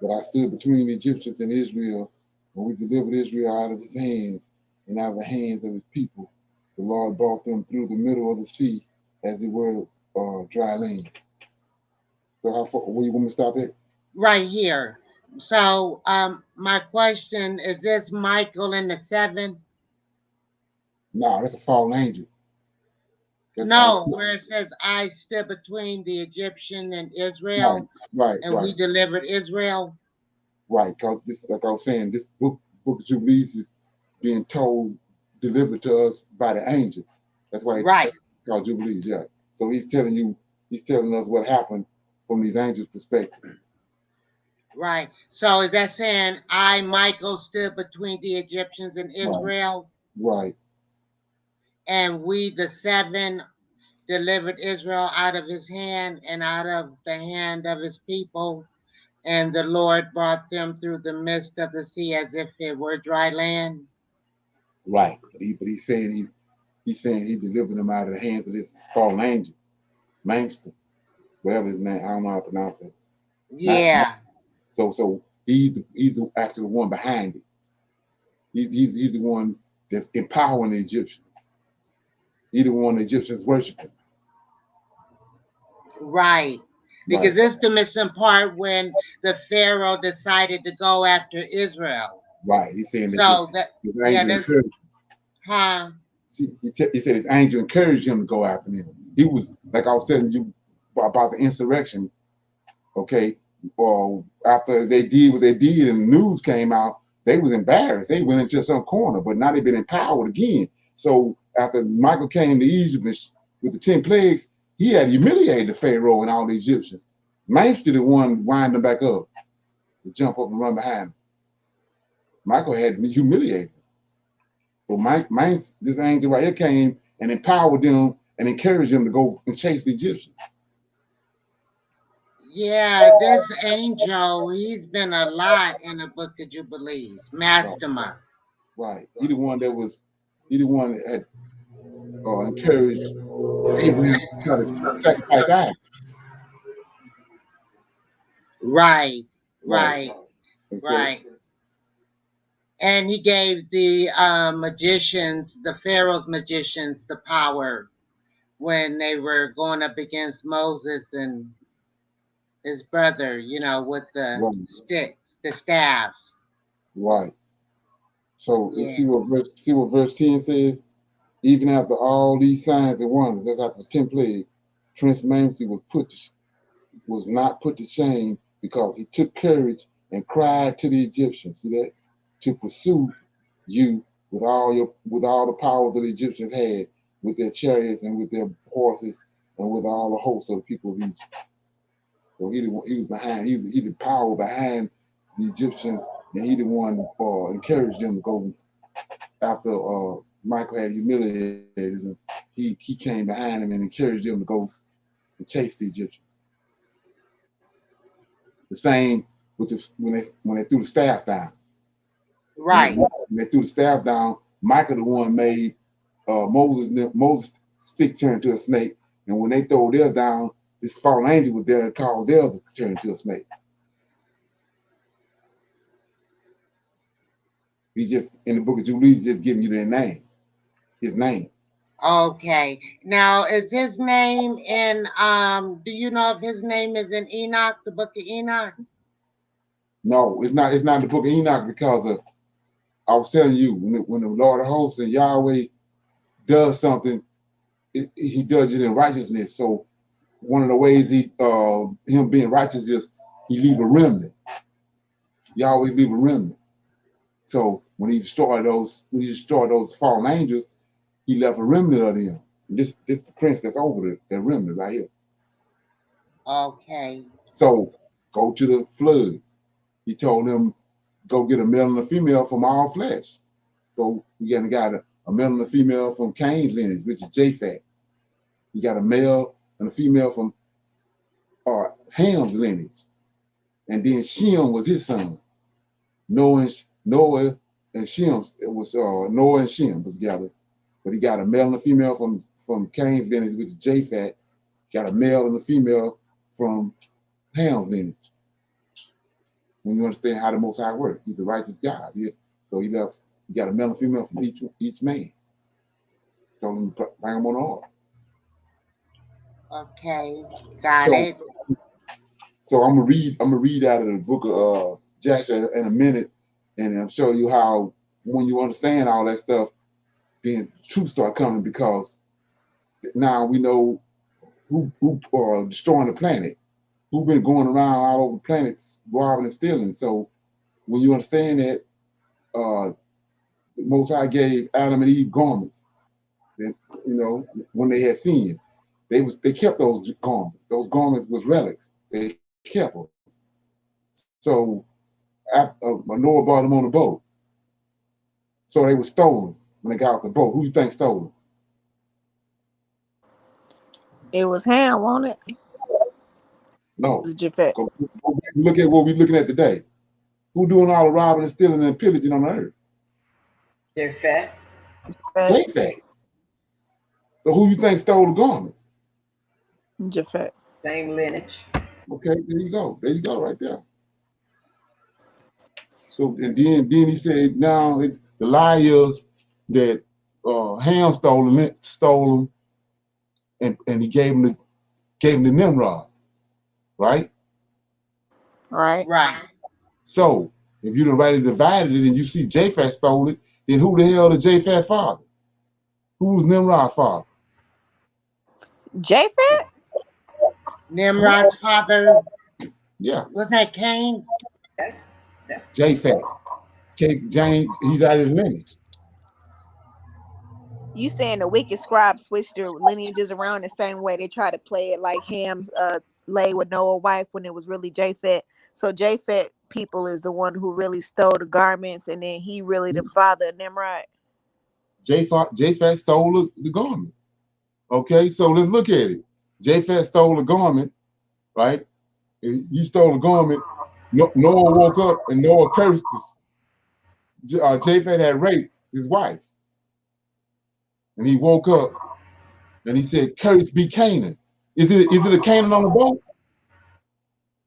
But I stood between the Egyptians and Israel, and we delivered Israel out of his hands and out of the hands of his people. The Lord brought them through the middle of the sea as it were dry land. So how far, where you want me to stop at? Right here. So, my question is: this Michael in the 7? No, that's a fallen angel. That's No, where it says, "I stood between the Egyptian and right, Israel, right, and we right, delivered Israel." right. Because this, like I was saying, this book of Jubilees is being delivered to us by the angels. That's why Right, that's called Jubilees. Yeah. So he's telling us what happened from these angels' perspective. right. So is that saying, "I, Michael, stood between the Egyptians and Right, Israel, right, and we, the 7, delivered Israel out of his hand and out of the hand of his people, and the Lord brought them through the midst of the sea as if it were dry land"? right. But he's saying he delivered them out of the hands of this fallen angel, Manster, whatever his name. I don't know how to pronounce it. Not Yeah, so he's actually the one behind it. He's the one that's empowering the Egyptians. He's the one the Egyptians worshiping. right. Right, Because this is the missing part when the Pharaoh decided to go after Israel. right. He's saying that So that, this yeah, angel that's, encouraged. huh? See, he said his angel encouraged him to go after them. He was like I was telling you about the insurrection. Okay, or after they did what they did and the news came out, they was embarrassed. They went into some corner, but now they've been empowered again. So after Michael came to Egypt with the 10 plagues, he had humiliated the Pharaoh and all the Egyptians. Master the one wind them back up to jump up and run behind him. Michael had me humiliated. So this angel right here came and empowered them and encouraged them to go and chase the Egyptians. Yeah, this angel, he's been a lot in the book of Jubilees. Right, Mastermind. right. He the one that had encouraged Abraham to try to sacrifice Isaac. Right, Right. right, Okay. right. And he gave the magicians, the Pharaoh's magicians, the power when they were going up against Moses and his brother, with the Right. sticks, the staves. Right. So Yeah. see what verse 10 says? Even after all these signs and wonders, that's after the 10 plagues, Prince Mamsi was not put to shame because he took courage and cried to the Egyptians. See that? To pursue you with all the powers that the Egyptians had, with their chariots and with their horses and with all the hosts of the people of Egypt. So he was behind. He the power behind the Egyptians, and he the one encouraged them to go after Michael had humiliated him. He came behind him and encouraged them to go and chase the Egyptians. The same with when they threw the staff down. Right. When they threw the staff down, Michael the one made Moses stick turn to a snake, and when they throw theirs down, this fallen angel was there and caused theirs to turn into a snake. He just in the book of Jubilees just giving you their name, his name. Okay. Now, is his name in, do you know if his name is in Enoch, the book of Enoch? No, it's not. It's not the book of Enoch because I was telling you when the Lord of Hosts and Yahweh does something, he does it in righteousness. So one of the ways him being righteous is he leave a remnant. He always leave a remnant. So when he destroyed those fallen angels, he left a remnant of them. This the prince that's over the remnant right here. Okay. So go to the flood. He told them go get a male and a female from all flesh. So we got a male and a female from Cain's lineage, which is Japhet. You got a male and a female from Ham's lineage, and then Shem was his son. Noah and Shem, it was Noah and Shem was together. But he got a male and a female from Cain's lineage, which is Japhet. Got a male and a female from Ham's lineage. When you understand how the Most High works, he's a righteous God. So he got a male and female from each man. Told him to bring them on the ark. Okay. Got it. So I'm gonna read out of the book of Joshua in a minute, and I'm showing you how when you understand all that stuff, then truth start coming because now we know who destroying the planet, who been going around all over the planet robbing and stealing. So when you understand that, the Most High gave Adam and Eve garments. That when they had sinned, they kept those garments. Those garments was relics. They kept them. So after, Noah brought them on the boat. So they were stolen when they got off the boat. Who you think stole them? It was Ham, wasn't it? No. It was Japhet. Go look at what we're looking at today. Who doing all the robbing and stealing and pillaging on the earth? Japhet. Japhet. So who you think stole the garments? Japhet. Same lineage. Okay, there you go. There you go, right there. So and then he said, now the lie is that Ham stole them, and he gave them to Nimrod, right? Right. Right. So if you done rightly divided it and you see Japhet stole it, then who the hell is Japhet father? Who's Nimrod's father? Japhet? Nimrod's father, Yeah, wasn't that Cain? Japhet. James, he's out of his lineage. You saying the wicked scribes switched their lineages around the same way they try to play it like Ham's lay with Noah's wife when it was really Japhet. So Japhet people is the one who really stole the garments, and then he really the father of Nimrod. Japhet stole the garment. Okay, so let's look at it. Japhet stole the garment, right? He stole the garment. Noah woke up and Noah cursed Japhet had raped his wife. And he woke up and he said, "Cursed be Canaan." Is it a Canaan on the boat?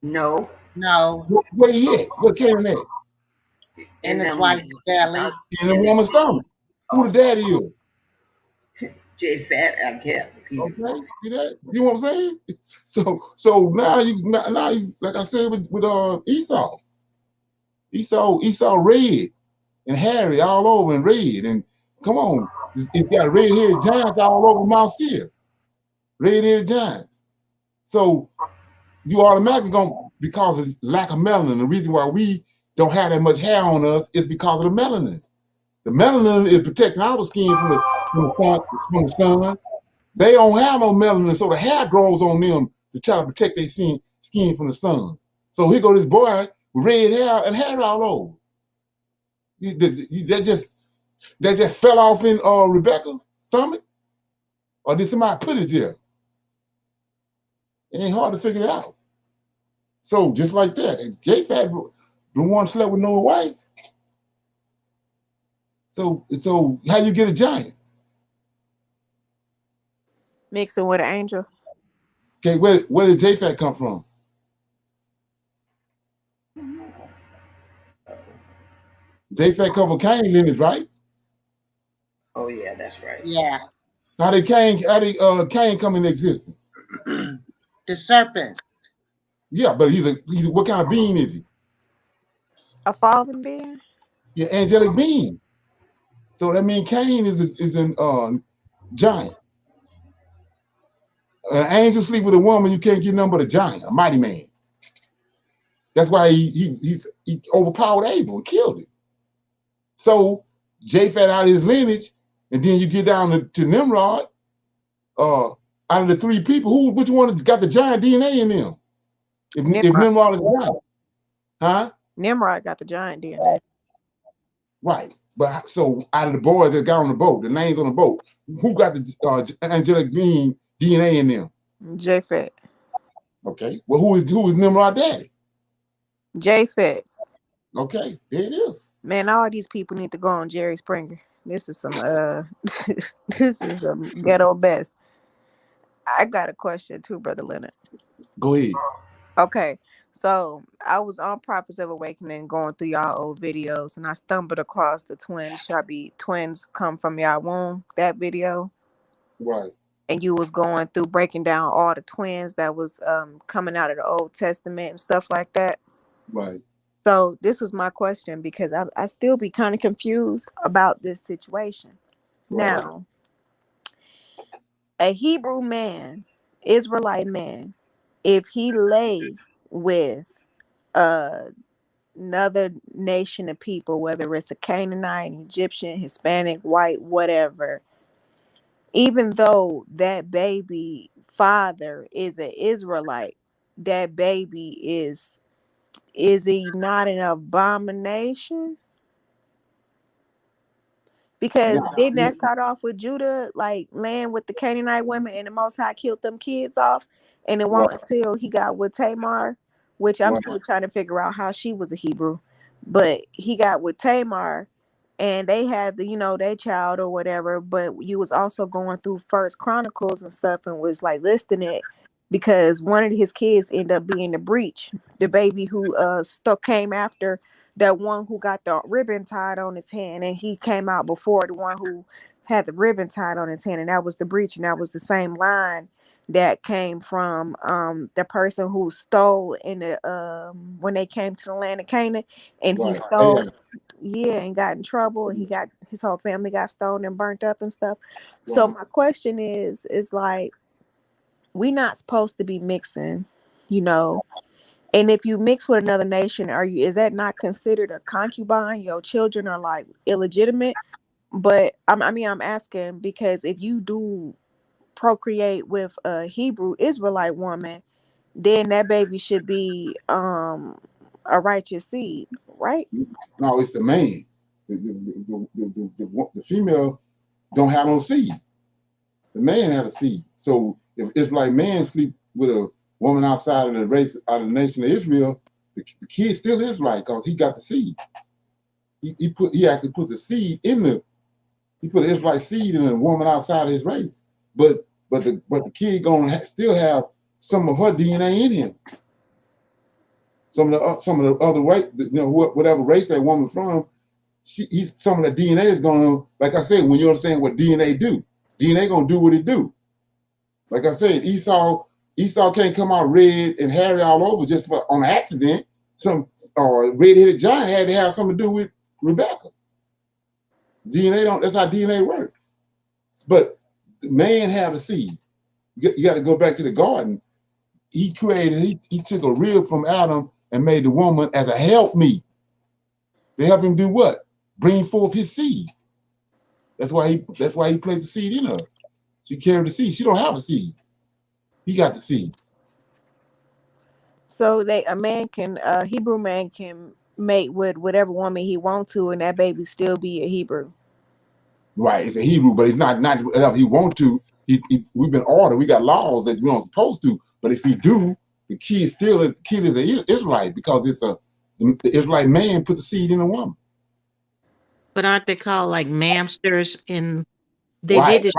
No. No, Where he at? Where Canaan at? in And his them wife's belly. In the woman's stomach. Who the daddy is? J Fat, I guess. Okay, see that? See what I'm saying? So now you like I said with Esau. Esau red and hairy all over and red and come on, it's got red-headed giants all over Mount Seir. Red-headed giants. So you automatically going because of lack of melanin. The reason why we don't have that much hair on us is because of the melanin. The melanin is protecting our skin from the sun. They don't have no melanin, so the hair grows on them to try to protect their skin from the sun. So here go this boy with red hair and hair all over. That just fell off in Rebecca's stomach, or did somebody put it there? It ain't hard to figure it out. So just like that, J-Fat the one slept with Noah's wife. So how you get a giant? Mixing with an angel. Okay, where did J-Fat come from? J-Fat come from Cain lineage, right? Oh yeah, that's right. Yeah. How did Cain come into existence? The serpent. Yeah, but he's what kind of being is he? A fallen being? Yeah, angelic being. So that means Cain is a giant. An angel sleep with a woman, you can't get nothing but a giant, a mighty man. That's why he overpowered Abel and killed him. So Japhet out of his lineage, and then you get down to Nimrod. Out of the three people, which one has got the giant DNA in them? If Nimrod is a giant, huh? Nimrod got the giant DNA. Right. But so out of the boys that got on the boat, the names on the boat, who got the angelic being DNA in them? Japhet. Okay. Well, who is Nimrod daddy? Japhet. Okay, there it is. Man, all these people need to go on Jerry Springer. This is some this is some ghetto best. I got a question too, Brother Leonard. Go ahead. Okay. So I was on Prophets of Awakening going through y'all old videos and I stumbled across the twins shall be twins come from y'all womb, that video. Right. And you was going through breaking down all the twins that was coming out of the Old Testament and stuff like that. Right. So this was my question because I still be kind of confused about this situation. Right. Now, a Hebrew man, Israelite man, if he lay with another nation of people, whether it's a Canaanite, an Egyptian, Hispanic, white, whatever, even though that baby father is an Israelite, that baby is he not an abomination? Because didn't that start off with Judah, like laying with the Canaanite women, and the Most High killed them kids off, and it wasn't until he got with Tamar, which I'm still trying to figure out how she was a Hebrew, but he got with Tamar, and they had their child or whatever. But you was also going through First Chronicles and stuff, and was like listing it because one of his kids ended up being the breach, the baby who came after that one who got the ribbon tied on his hand, and he came out before the one who had the ribbon tied on his hand, and that was the breach, and that was the same line that came from the person who stole in the when they came to the land of Canaan, and he stole, and got in trouble, and he got his whole family got stoned and burnt up and stuff. So my question is like, we not supposed to be mixing, and if you mix with another nation, is that not considered a concubine? Your children are like illegitimate. But I'm asking because if you do procreate with a Hebrew Israelite woman, then that baby should be a righteous seed, right? No, it's the man. The female don't have no seed. The man had a seed. So if it's like man sleep with a woman outside of the race, out of the nation of Israel, the kid still is right because he got the seed. He actually puts a seed he put an Israelite seed in a woman outside of his race. But the kid gonna still have some of her DNA in him. Some of the other race, whatever race that woman from, some of the DNA is gonna, like I said, when you understand what DNA do, DNA gonna do what it do. Like I said, Esau can't come out red and hairy all over just on accident. Some red-headed giant had to have something to do with Rebecca. DNA don't. That's how DNA works. But man have a seed. You got to go back to the garden. He took a rib from Adam and made the woman as a helpmeet. To help him do what? Bring forth his seed. That's why he placed the seed in her. She carried the seed. She don't have a seed. He got the seed. So Hebrew man can mate with whatever woman he wants to, and that baby still be a Hebrew. Right, it's a Hebrew, but it's not if he want to. We've been ordered. We got laws that we don't supposed to. But if he do, the kid is an Israelite because the Israelite man put the seed in a woman. But aren't they called like mamsters? And they Right, did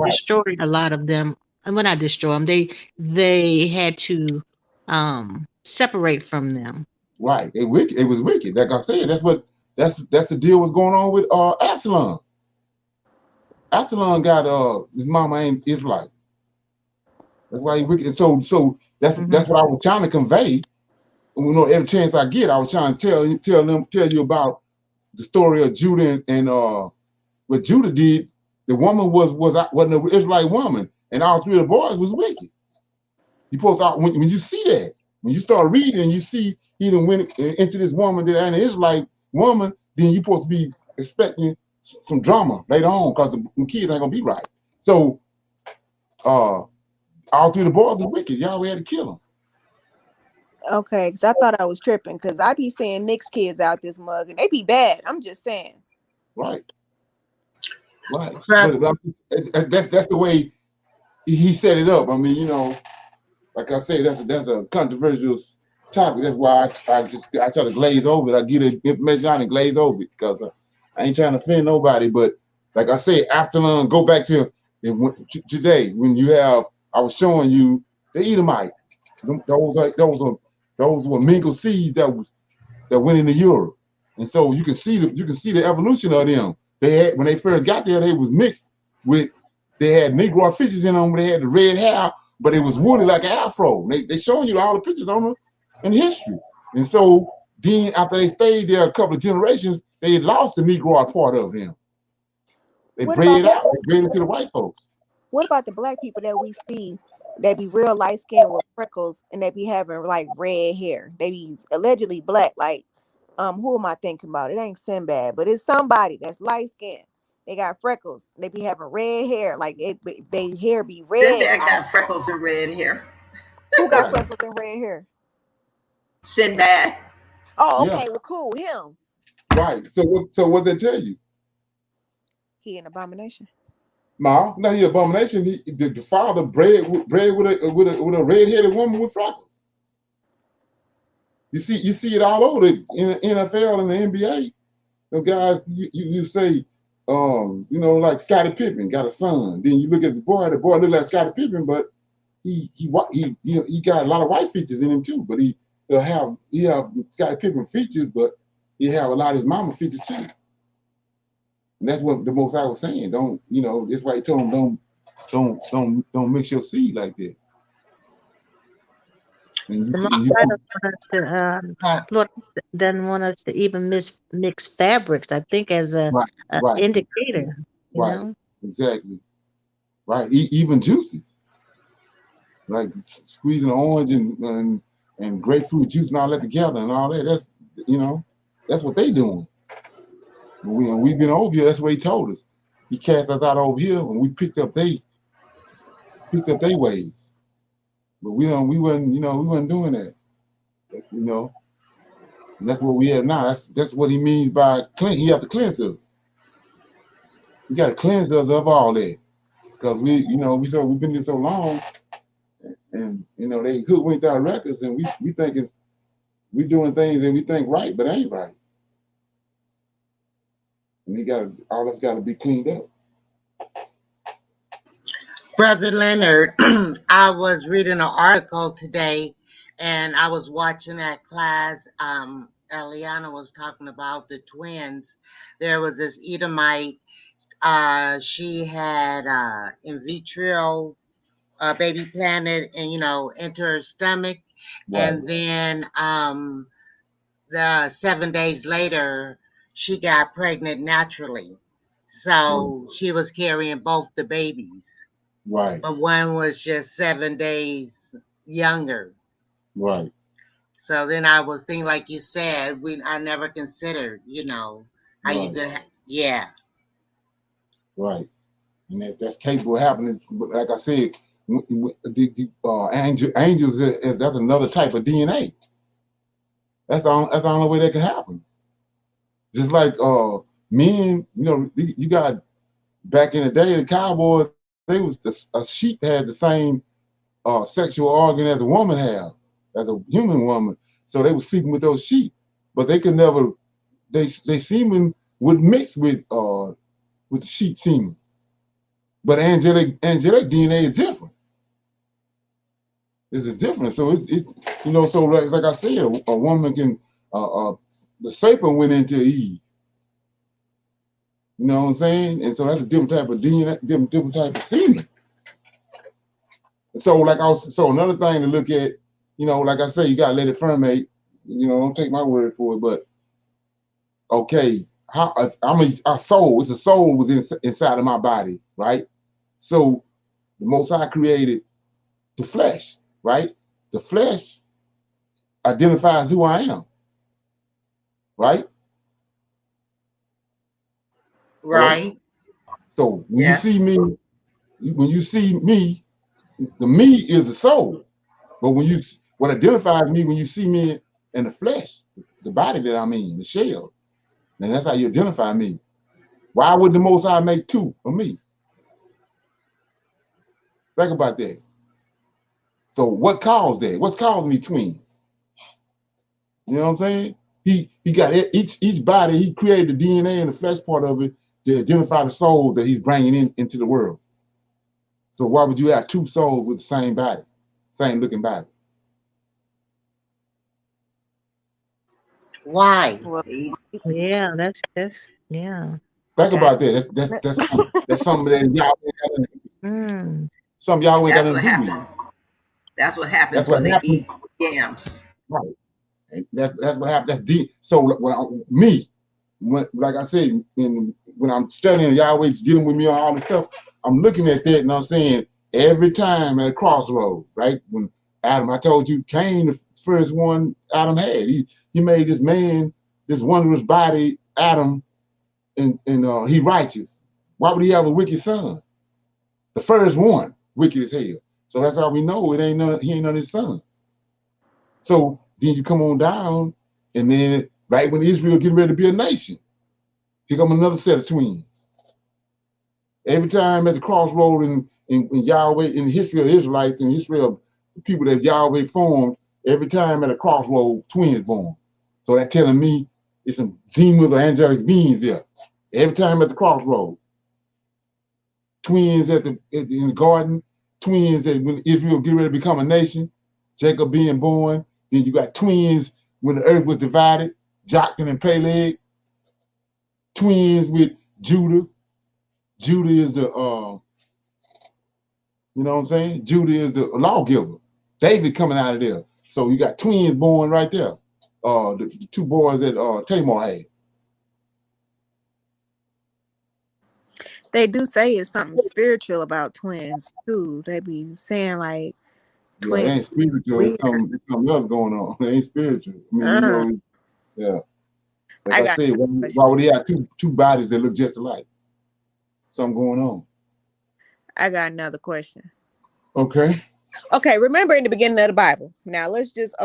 destroy a lot of them. And when I destroy them, they had to separate from them. Right. It was wicked. Like I said, that's the deal was going on with Absalom. Absalom got his mama ain't Israelite. That's why he wicked. And so that's what I was trying to convey. Every chance I get, I was trying to tell you about the story of Judah and what Judah did. The woman wasn't an Israelite woman, and all three of the boys was wicked. You supposed to, when you see that, when you start reading and you see he done went into this woman that ain't an Israelite woman, then you're supposed to be expecting some drama later on because the kids ain't gonna be right. So all three of the boys are wicked. Y'all had to kill them. Okay, because I thought I was tripping because I be seeing mixed kids out this mug and they be bad. I'm just saying. Right. But that's the way he set it up. I mean, like I say, that's a controversial topic. That's why I try to glaze over it. I get the information out and glaze over it because I ain't trying to offend nobody. But like I say, Absalom, go back to today when you have. I was showing you the Edomite. Those were mingled seeds that went into Europe, and so you can see the evolution of them. When they first got there, they was mixed with. They had Negro features in them. They had the red hair, but it was woolly like an afro. They showing you all the pictures on them in history. And so then after they stayed there a couple of generations, they had lost the Negro part of them. They bred out. They bred it to the white folks. What about the black people that we see that be real light skinned with freckles and they be having like red hair? They be allegedly black. Like, who am I thinking about? It ain't Sinbad, but it's somebody that's light skinned. They got freckles. They be having red hair. Like they hair be red. Sinbad got freckles and red hair. Who got freckles and red hair? Sinbad. Oh, okay. Yeah. Well, cool. Him. Right. So what they tell you? He an abomination. No, not he abomination. The father bred with a red-headed woman with freckles. You see it all over in the NFL and the NBA. The guys you say, like Scottie Pippen got a son. Then you look at the boy look like Scottie Pippen, but he got a lot of white features in him too. But he'll have Scottie Pippen features, but he have a lot of his mama features too. And that's what the Most High was saying. That's why he told him don't mix your seed like that. Lord doesn't want us to even mix fabrics, I think, as an indicator. You know? Exactly. Right. Even juices. Like squeezing orange and grapefruit juice and all that together and all that. That's what they doing. We've been over here. That's what he told us. He cast us out over here, and we picked up they ways. But we wasn't doing that. And that's what we have now. That's what he means by clean. He has to cleanse us. We got to cleanse us of all that, because we've been here so long, and they hoodwinked our records, and we think we doing things and we think right, but ain't right. And all that's got to be cleaned up. Brother Leonard, I was reading an article today, And I was watching that class. Eliana was talking about the twins. There was this Edomite. She had in vitro baby planted and into her stomach, Right. and then the 7 days later she got pregnant naturally. So she was carrying both the babies, Right. but one was just 7 days younger. Right. So then I was thinking, like you said, I never considered, how you Right. could, yeah. Right. And that's capable of happening. But like I said, angels that's another type of DNA. That's the only way that can happen. Just like men, you got back in the day, the cowboys, a sheep had the same sexual organ as a woman have, as a human woman. So they were sleeping with those sheep, but they could never. They semen would mix with the sheep semen, but angelic DNA is different. This is different. So it's so like I said, a woman can the serpent went into Eve. You know what I'm saying? And so that's a different type of DNA, different type of semen. So so another thing to look at, like I say, you gotta let it ferment. Don't take my word for it, but okay, how a soul. It's a soul was inside of my body, right? So the Most High created the flesh, right? The flesh identifies who I am, right? Hello. Right. So when you Yeah. see me, the me is the soul. But what identifies me when you see me in the flesh, the body that I'm in, the shell, and that's how you identify me. Why would the Most High make two of me? Think about that. So what caused that? What's causing these twins? You know what I'm saying? He got each body. He created the DNA and the flesh part of it to identify the souls that he's bringing into the world. So why would you have two souls with the same body, same looking body? Why? Well, Yeah, that's yeah. Think okay. about that. That's something that Mm. y'all ain't got That's nothing what to do with. happens. That's what That's happens what when they happened. eat yams. Right. And that's what happened. That's deep. So like I said, when I'm studying Yahweh dealing with me on all this stuff, I'm looking at that and I'm saying every time at a crossroad, right? When Adam, I told you, Cain, the first one Adam had. He made this man, this wondrous body, Adam, and he righteous. Why would he have a wicked son? The first one, wicked as hell. So that's how we know he ain't none of his son. So then you come on down, and then right when Israel getting ready to be a nation, here come another set of twins. Every time at the crossroad in Yahweh, in the history of Israelites, in the history of the people that Yahweh formed, every time at a crossroad, twins born. So that telling me it's some demons or angelic beings there. Every time at the crossroad. Twins in the garden, twins that when Israel get ready to become a nation, Jacob being born. Then you got twins when the earth was divided, Joktan and Peleg. Twins with Judah. Judah is the you know what I'm saying? Judah is the lawgiver. David coming out of there. So you got twins born right there. The two boys that Tamar had. They do say it's something spiritual about twins too. They be saying like Yeah, it twins ain't spiritual. weird. It's something else going on. It ain't spiritual. I mean, Uh, yeah. Like I I got said, a why question. would he have two bodies that look just alike? Something going on. I got another question. Okay. Okay, remember in the beginning of the Bible. Now let's just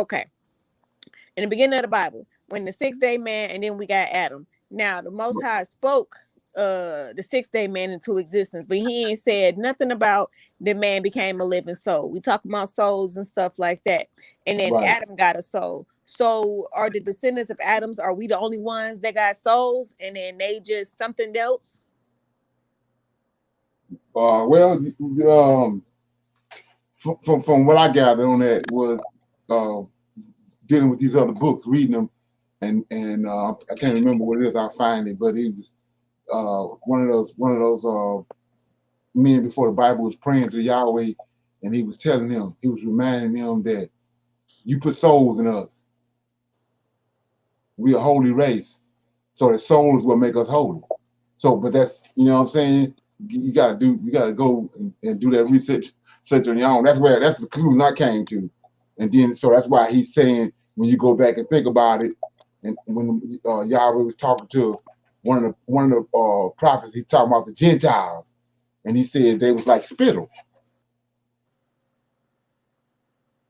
in the beginning of the Bible, when the 6 day man and then we got Adam. Now the Most High spoke the 6 day man into existence, but he ain't said nothing about the man became a living soul. We talk about souls and stuff like that. And then Right. Adam got a soul. So are the descendants of Adam's, are we the only ones that got souls and then they just something else? Well, from what I gathered on that was dealing with these other books, reading them, and I can't remember what it is. I'll find it, but it was one of those men before the Bible was praying to Yahweh, and he was telling them, he was reminding them that you put souls in us. We a holy race, so the soul is what make us holy. So, but that's, you know what I'm saying. You gotta go and do that research on your own. That's the conclusion I came to, and then so that's why he's saying when you go back and think about it, and when Yahweh was talking to one of the prophets, he talking about the Gentiles, and he said they was like spittle.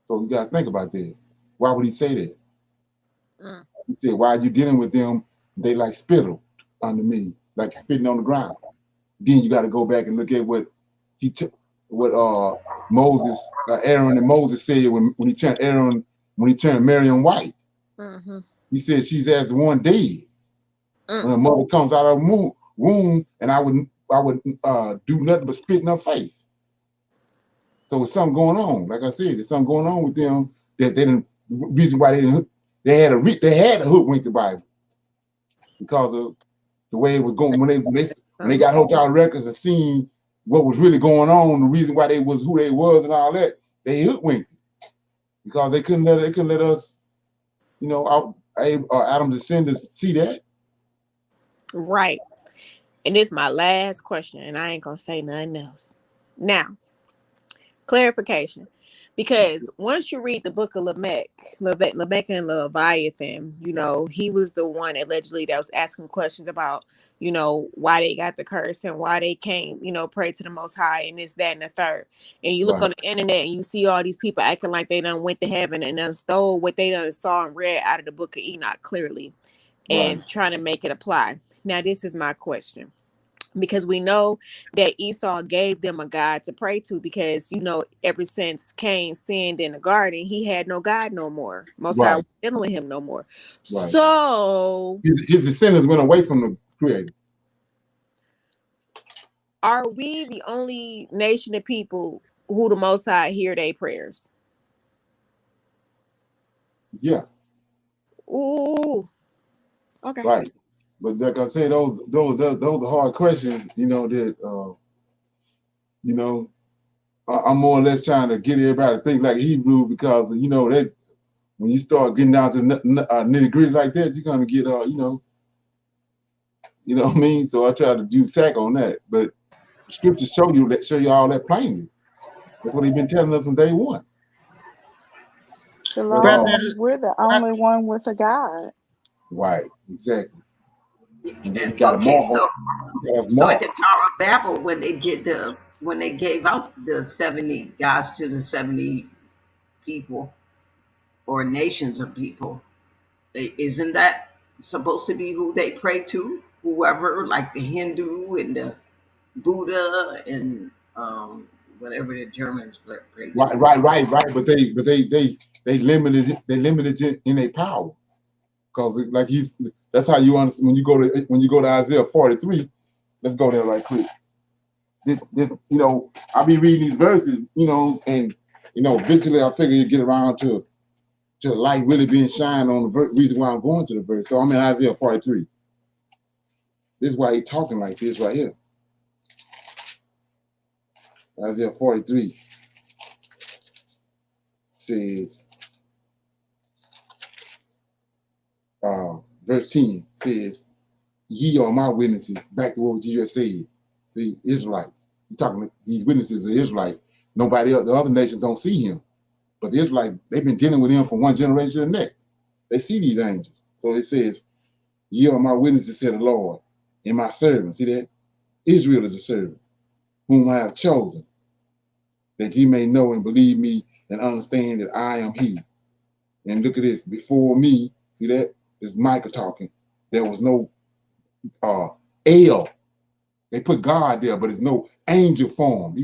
So you gotta think about that. Why would he say that? He said, "Why are you dealing with them? They like spittle under me, like spitting on the ground." Then you got to go back and look at what he took, what Moses, Aaron and Moses said when he turned Miriam white. He said she's as one dead. When a mother comes out of her womb, and I would do nothing but spit in her face. So there's something going on. Like I said, there's something going on with them that they didn't. Reason why they had to hoodwink the Bible because of the way it was going when they got hotel records and seen what was really going on, the reason why they was who they was and all that, they hoodwinked it because they couldn't let us, you know, Adam's descendants see that. Right. And this is my last question, and I ain't gonna say nothing else. Now, clarification. Because once you read the book of Lamech and Leviathan, you know, he was the one allegedly that was asking questions about, you know, why they got the curse and why they can't, you know, pray to the Most High and this, that, and the third. And you look on the internet and you see all these people acting like they done went to heaven and done stole what they done saw and read out of the book of Enoch clearly and trying to make it apply. Now, this is my question. Because we know that Esau gave them a God to pray to because, you know, ever since Cain sinned in the garden, he had no God no more. Most High was dealing with him no more. So his descendants went away from the Creator. Are we the only nation of people who the Most High hear their prayers? Yeah. Ooh. Okay. Right. But like I said, those are hard questions, you know, that you know, I'm more or less trying to get everybody to think like Hebrew because you know that when you start getting down to nitty gritty like that, you're gonna get you know what I mean. So I try to do tack on that, but the scriptures show you all that plainly. That's what he's been telling us from day one. Shalom, we're the only one with a God. Right, exactly. And then Okay, so at the Tower of Babel, when they gave out the 70 gods to the 70 people or nations of people, isn't that supposed to be who they pray to? Whoever, like the Hindu and the Buddha and whatever the Germans pray to. Right. But they limited it in their power. Because like that's how you understand when you go to Isaiah 43. Let's go there right quick. This, you know, I'll be reading these verses, you know, and you know, eventually I figure you get around to the light really being shined on the reason why I'm going to the verse. So I'm in Isaiah 43. This is why he's talking like this right here. Isaiah 43 says, verse 10 says, "Ye are my witnesses." Back to what you just said. See, Israelites. He's talking. These witnesses are Israelites. Nobody else, the other nations don't see him, but the Israelites, they've been dealing with him from one generation to the next. They see these angels. So it says, "Ye are my witnesses," said the Lord, "and my servant." See that? Israel is a servant, whom I have chosen, that ye may know and believe me and understand that I am He. And look at this. Before me, see that? This Micah talking. There was no El. They put God there, but it's no angel form.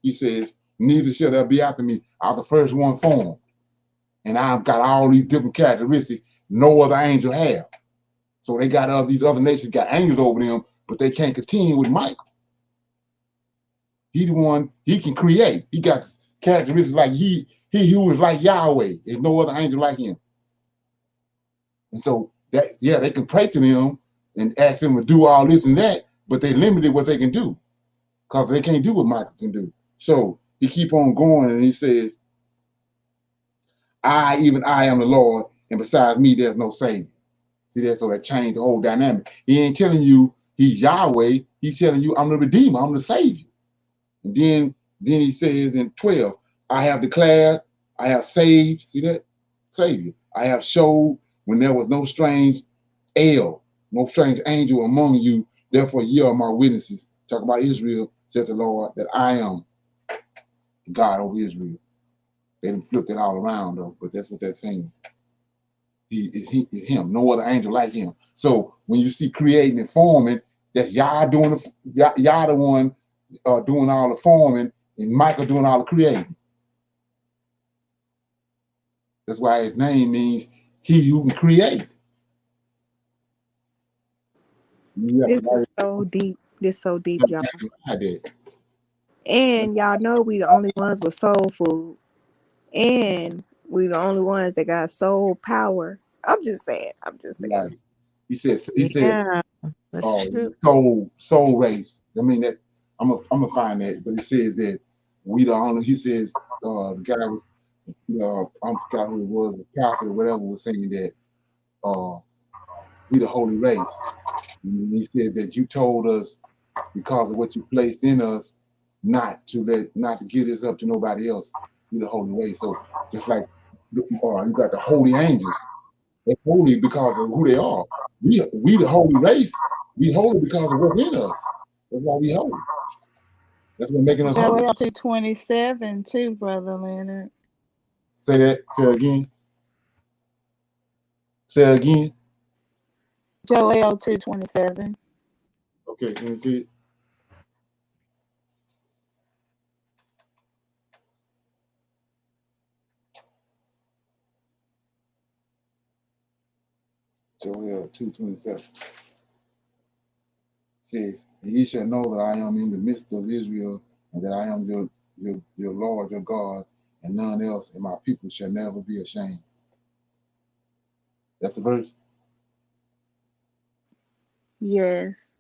He says, "Neither shall there be after me. I was the first one formed. And I've got all these different characteristics no other angel have." So they got these other nations got angels over them, but they can't continue with Michael. He the one, he can create. He got characteristics like he who is like Yahweh. There's no other angel like him. And so that, yeah, they can pray to them and ask them to do all this and that, but they limited what they can do because they can't do what Michael can do. So he keep on going and he says, even I am the Lord, and besides me, there's no Savior. See that? So that changed the whole dynamic. He ain't telling you he's Yahweh. He's telling you I'm the Redeemer. I'm the Savior. And then he says in 12, I have declared, I have saved. See that? Savior. I have showed when there was no strange no strange angel among you. Therefore, ye are my witnesses. Talk about Israel, said the Lord, that I am God over Israel. They didn't flip it all around though, but that's what they're saying. He is him, no other angel like him. So when you see creating and forming, that's Yah doing Yah the one doing all the forming, and Michael doing all the creating. That's why his name means he who can create. This is so deep. This is so deep, y'all. And y'all know we the only ones with soul food. And we the only ones that got soul power. I'm just saying. Right. He says soul race. I mean that I'm gonna find that, but it says that we the only. He says the guy was I forgot who it was, the prophet or whatever was saying that we the holy race. And he says that you told us because of what you placed in us, not to give this up to nobody else. We the holy race. So just like you got the holy angels. They're holy because of who they are. We the holy race. We holy because of what's in us. That's why we holy. That's what making us holy. Joel 2:27 too, Brother Leonard. Say that. Say it again. Say it again. Joel 2:27. Okay, let me see it. Joel 2:27 says, "Ye shall know that I am in the midst of Israel, and that I am your Lord, your God, and none else, and my people shall never be ashamed." That's the verse. Yes.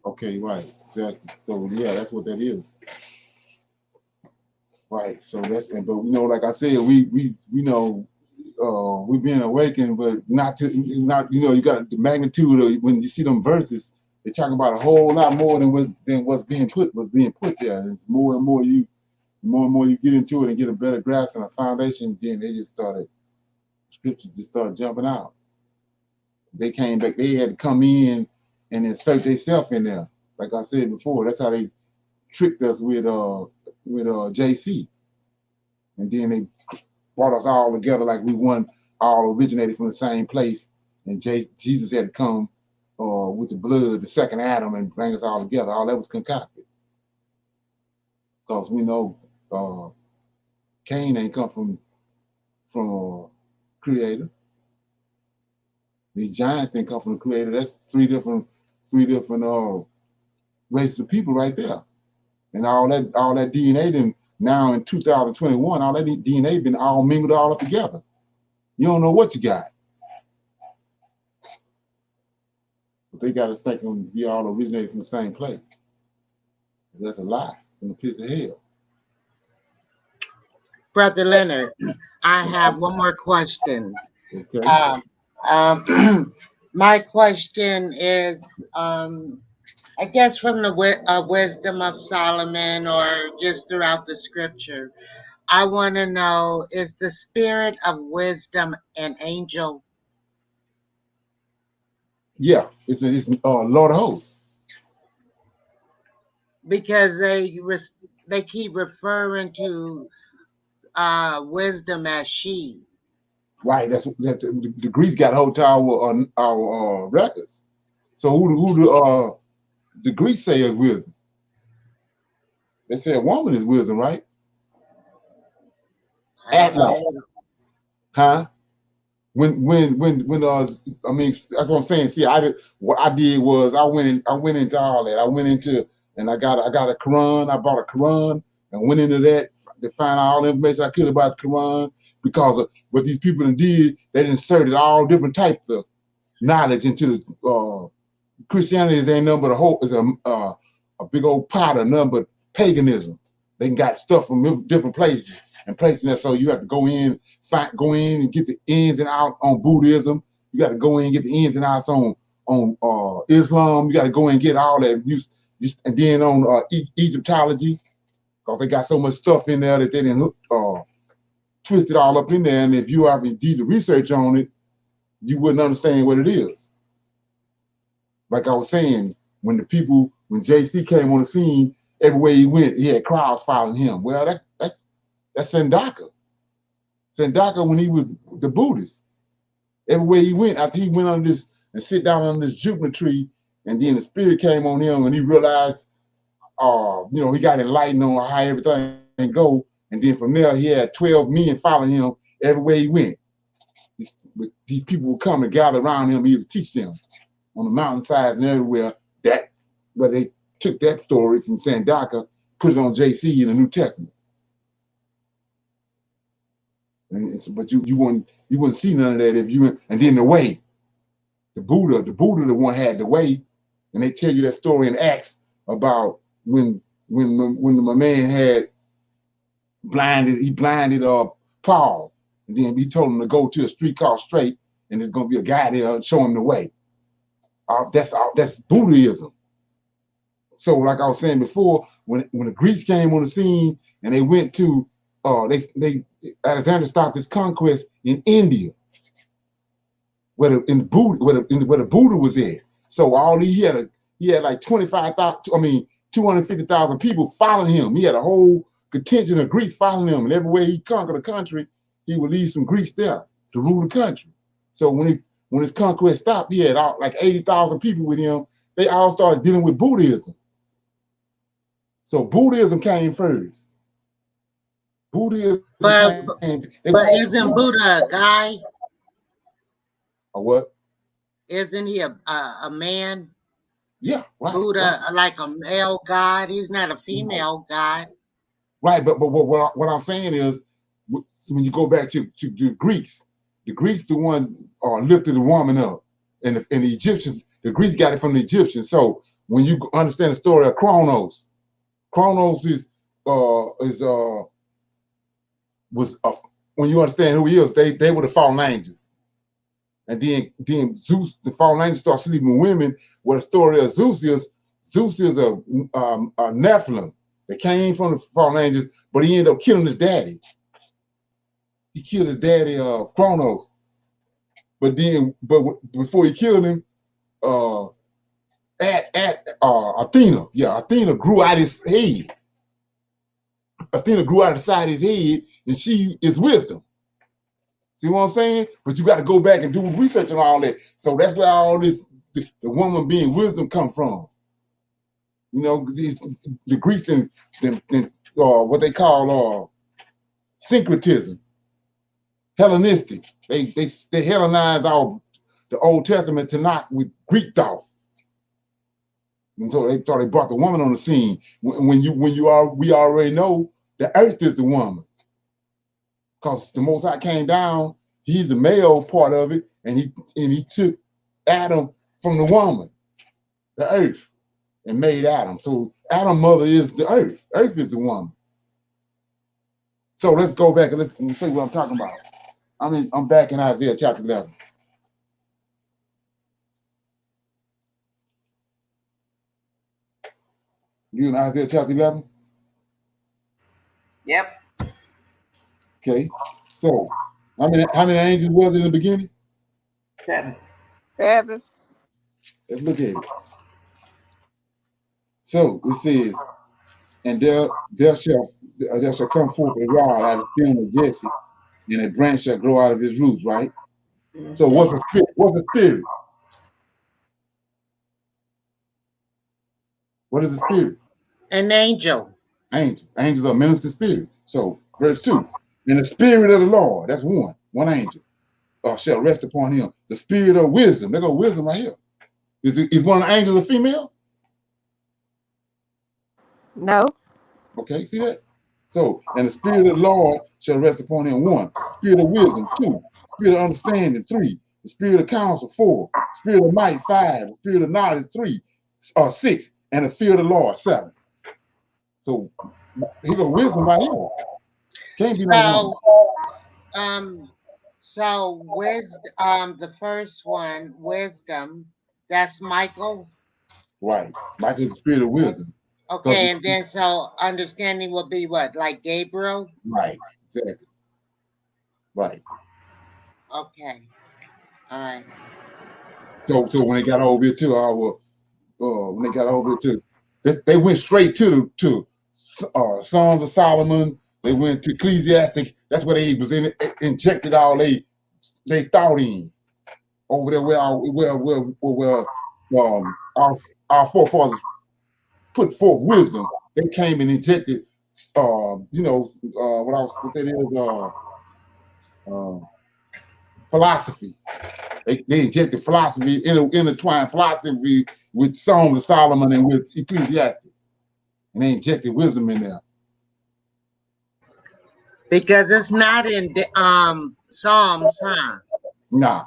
Okay, right. Exactly. So yeah, that's what that is. Right. So that's but like I said, we know we're being awakened, but not you got the magnitude of when you see them verses, they're talking about a whole lot more than what's being put there. And it's more and more you get into it and get a better grasp and a foundation, then scriptures just started jumping out. They came back, they had to come in and insert themselves in there. Like I said before, that's how they tricked us with JC. And then they brought us all together like we all originated from the same place. And Jesus had to come with the blood, the second Adam, and bring us all together. All that was concocted. Because we know Cain ain't come from a creator. These giants didn't come from the creator. That's three different races of people right there. And all that DNA then now in 2021, all that DNA been all mingled all up together. You don't know what you got. But they got us thinking we all originated from the same place. That's a lie from the pits of hell. Brother Leonard, I have one more question. Okay. My question is, I guess from the wisdom of Solomon or just throughout the scripture, I want to know, is the spirit of wisdom an angel? Yeah, it's Lord of Hosts. Because they keep referring to wisdom as she. Right, that's the Greeks got a hold to our records. So who do the Greeks say is wisdom? They say a woman is wisdom, right? Atlas. Huh? When I mean that's what I'm saying. See, what I did was I went into all that. I went into and I got a Quran. I bought a Quran and went into that to find all the information I could about the Quran because of what these people did. They inserted all different types of knowledge into the Christianity is ain't nothing but a big old pot of nothing but paganism. They got stuff from different places and placing that. So you have to go in and get the ins and outs on Buddhism. You got to go in and get the ins and outs on Islam. You got to go in and get all that. And then on Egyptology, because they got so much stuff in there that they didn't twist it all up in there. And if you have indeed the research on it, you wouldn't understand what it is. Like I was saying, when JC came on the scene, everywhere he went, he had crowds following him. Well, that's Sandaka. Sandaka, when he was the Buddhist, everywhere he went, after he went on this and sit down on this juniper tree, and then the spirit came on him, and he realized, he got enlightened on how everything go, and then from there he had 12 men following him everywhere he went. These people would come and gather around him. He would teach them on the mountainsides and everywhere. But they took that story from Sandaka, put it on JC in the New Testament. But you wouldn't see none of that if you. And then the way, the Buddha the one had the way, and they tell you that story in Acts about when my man had blinded Paul, and then he told him to go to a street called Straight, and there's gonna be a guy there and show him the way. That's Buddhism. So, like I was saying before, when the Greeks came on the scene and they went to, Alexander stopped his conquest in India, where the Buddha was at. So he had like 250,000 people following him. He had a whole contingent of Greeks following him, and everywhere he conquered a country, he would leave some Greeks there to rule the country. So when his conquest stopped, he had like 80,000 people with him. They all started dealing with Buddhism. So Buddhism came first. But isn't Buddha a guy? A what? Isn't he a man? Yeah, right. Buddha, right. Like a male god. He's not a female god. Right, but what I'm saying is, when you go back to the Greeks the one lifted the woman up, and the Egyptians, the Greeks got it from the Egyptians. So when you understand the story of Kronos when you understand who he is, they were the fallen angels. And then Zeus, the fallen angels, start sleeping with women. What the story of Zeus is a Nephilim that came from the fallen angels, but he ended up killing his daddy. He killed his daddy, Kronos. But before he killed him, Athena, Athena grew out his head. Athena grew out of the side of his head, and she is wisdom. See what I'm saying? But you got to go back and do research on all that. So that's where all this, the woman being wisdom come from. The Greeks and what they call syncretism, Hellenistic. They Hellenized all the Old Testament Tanakh with Greek thought. And so they brought the woman on the scene. We already know the earth is the woman. Because the Most High came down, he's the male part of it, and he took Adam from the woman, the earth, and made Adam. So Adam's mother is the earth. Earth is the woman. So let's go back and let's see what I'm talking about. I'm back in Isaiah chapter 11. You in Isaiah chapter 11? Yep. Okay. So how many angels was it in the beginning? 7. Let's look at it. So it says, and there shall come forth a rod out of the stem of Jesse, and a branch shall grow out of his roots, right? Mm-hmm. So what's a spirit? What's a spirit? What is a spirit? An angel. Angels are minister spirits. So verse 2, and the spirit of the Lord, that's one angel, shall rest upon him. The spirit of wisdom. There go wisdom right here. Is one of the angels a female? No. Okay, see that? So, and the spirit of the Lord shall rest upon him. 1, spirit of wisdom. 2, spirit of understanding. 3, The spirit of counsel, 4. Spirit of might, 5. The spirit of knowledge, 3 or 6. And the fear of the Lord, 7. So he got wisdom right here. Can't be no wrong. So wisdom, the first one, wisdom, that's Michael. Right. Michael is the spirit of wisdom. Okay, and then so understanding will be what, like Gabriel? Right, exactly. Right. Okay. All right. So when they got over here to when they got over here to, they went straight to Songs of Solomon. They went to Ecclesiastic. That's where they was injected all they thought in over there where our forefathers put forth wisdom. They came and injected what that is philosophy. They injected philosophy, intertwined philosophy with Songs of Solomon and with Ecclesiastes. And they injected wisdom in there. Because it's not in the Psalms, huh? Nah.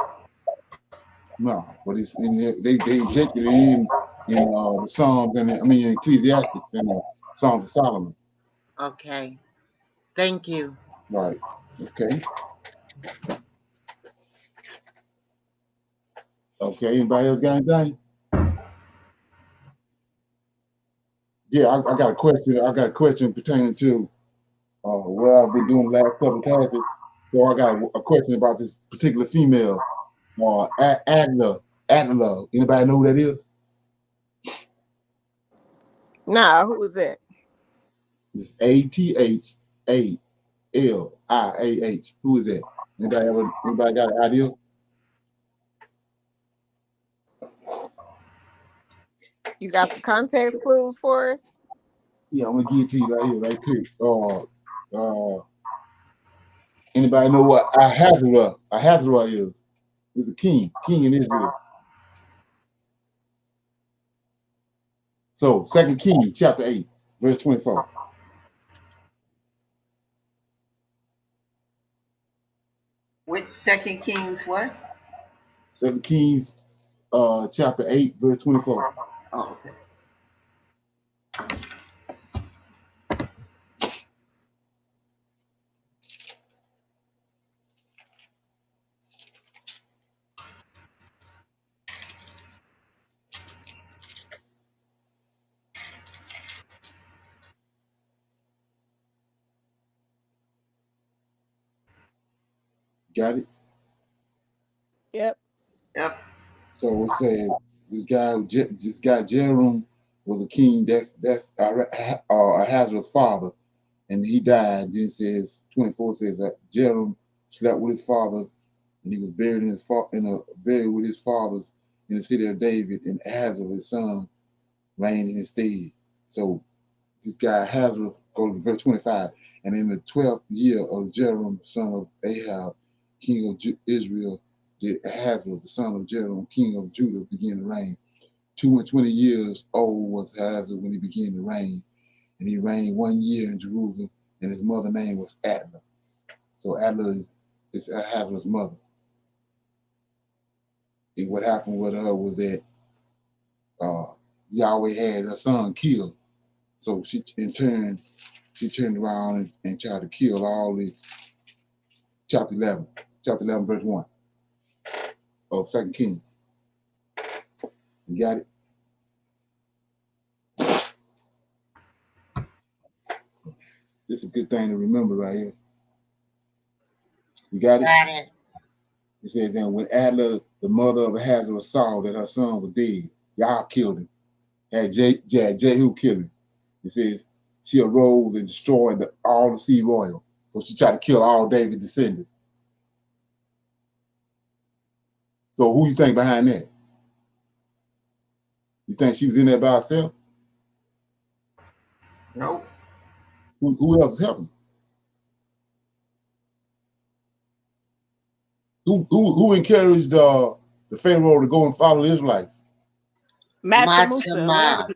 No, but it's in there. They injected it in the Psalms and Ecclesiastics and the Songs of Solomon. Okay. Thank you. Right. Okay. Okay. Anybody else got anything? Yeah, I got a question. I got a question pertaining to what I've been doing the last couple of classes. So I got a question about this particular female, Adler. Adler. Anybody know who that is? Nah, who is that? It's ATHALIAH. Who is that? Anybody got an idea? You got some context clues for us? Yeah, I'm gonna give it to you right here, right quick. Anybody know what Ahazarah is? He's a king in Israel. So 2 Kings chapter 8, verse 24. Which 2 Kings what? 2 Kings chapter 8, verse 24. Oh, okay. Got it? Yep. Yep. So it says this guy Jerum was a king. That's Ahazarah's father, and he died. Then it says 24 says that Jerum slept with his fathers, and he was buried buried with his fathers in the city of David, and Ahazarah his son reigned in his stead. So this guy Ahazarah goes to verse 25, and in the 12th year of Jerum, son of Ahab, king of Israel, did Ahazarah, the son of Jerum, king of Judah, begin to reign. 22 years old was Ahazarah when he began to reign, and he reigned 1 year in Jerusalem, and his mother's name was Adler. So Adler is Ahazarah's mother. And what happened with her was that Yahweh had her son killed. So she turned around and tried to kill all these. Chapter 11, verse 1 of 2 Kings. You got it? This is a good thing to remember right here. You got it? Got it. It says, and when Adler, the mother of Ahazarah, saw that her son was dead, Yah killed him. Had Jehu killed him. It says, she arose and destroyed all the sea royal. So she tried to kill all David's descendants. So who you think behind that? You think she was in there by herself? Nope. Who else is helping? Who encouraged the Pharaoh to go and follow the Israelites? Matama.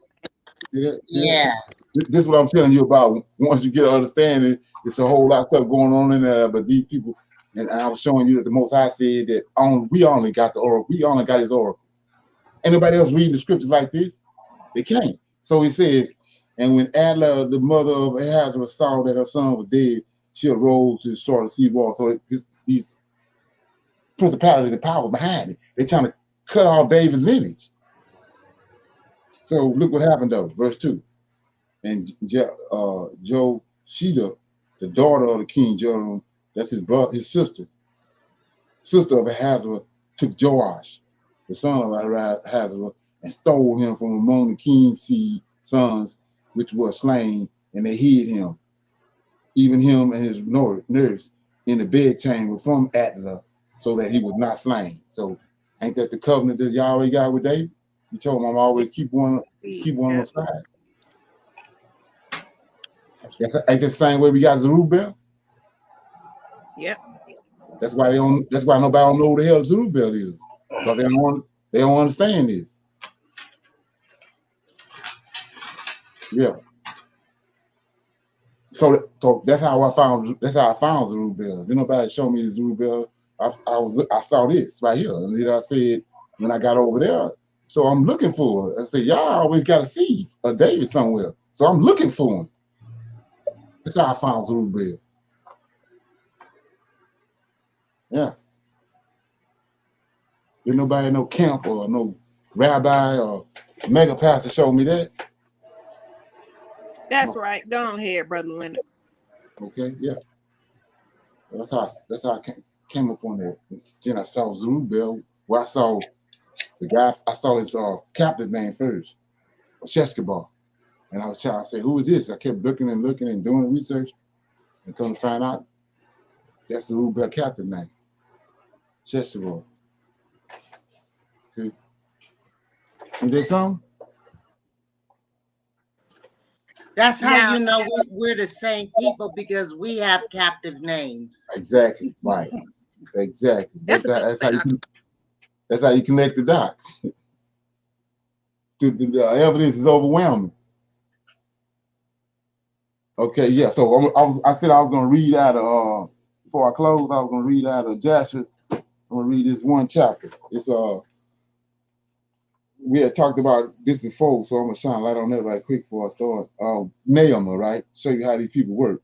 Yeah. This is what I'm telling you about. Once you get an understanding, it's a whole lot of stuff going on in there. But these people, And I was showing you that the Most High said that we only got the oracle. We only got his oracles. Anybody else reading the scriptures like this? They can't. So he says, and when Adla, the mother of Ahasuerus, saw that her son was dead, she arose to destroy the sea wall. So these principalities and powers behind it, they're trying to cut off David's lineage. So look what happened though, verse 2. And Joshida, the daughter of the king Joram, that's his brother, his sister of Ahasuerus, took Joash, the son of Ahasuerus, and stole him from among the king's sons, which were slain, and they hid him, even him and his nurse, in the bedchamber from Atla, so that he was not slain. So, ain't that the covenant that Yahweh got with David? He told him, "I'm always keep one on the side." Ain't the same way we got Zerubbabel? Yep. That's why nobody don't know who the hell Zerubbabel is, because they don't understand this. Yeah. So that's how I found Zerubbabel. Didn't nobody show me Zerubbabel. I saw this right here, and then I said when I got over there. So I'm looking for it. I said, y'all always got to see a David somewhere. So I'm looking for him. That's how I found Zerubbabel. Yeah. Didn't nobody no camp or no rabbi or mega pastor show me that. That's right. Go ahead, Brother Leonard. Okay, yeah. That's how I came up on that. Then I saw Zerubbabel. Well, I saw the guy. I saw his captain name first, Sheshbazzar, and I was trying to say, who is this? I kept looking and doing research, and come to find out that's the Zerubbabel captain name, Sheshbazzar. Okay. And there's some. That's how you know we're the same people, because we have captive names. Exactly. Right. Exactly. That's how you connect the dots. The evidence is overwhelming. Okay, yeah. So I said I was going to read out of before I close. I was going to read out of Joshua. I'm going to read this one chapter. It's we had talked about this before, so I'm going to shine a light on that right quick before I start. Naaman, right? Show you how these people work.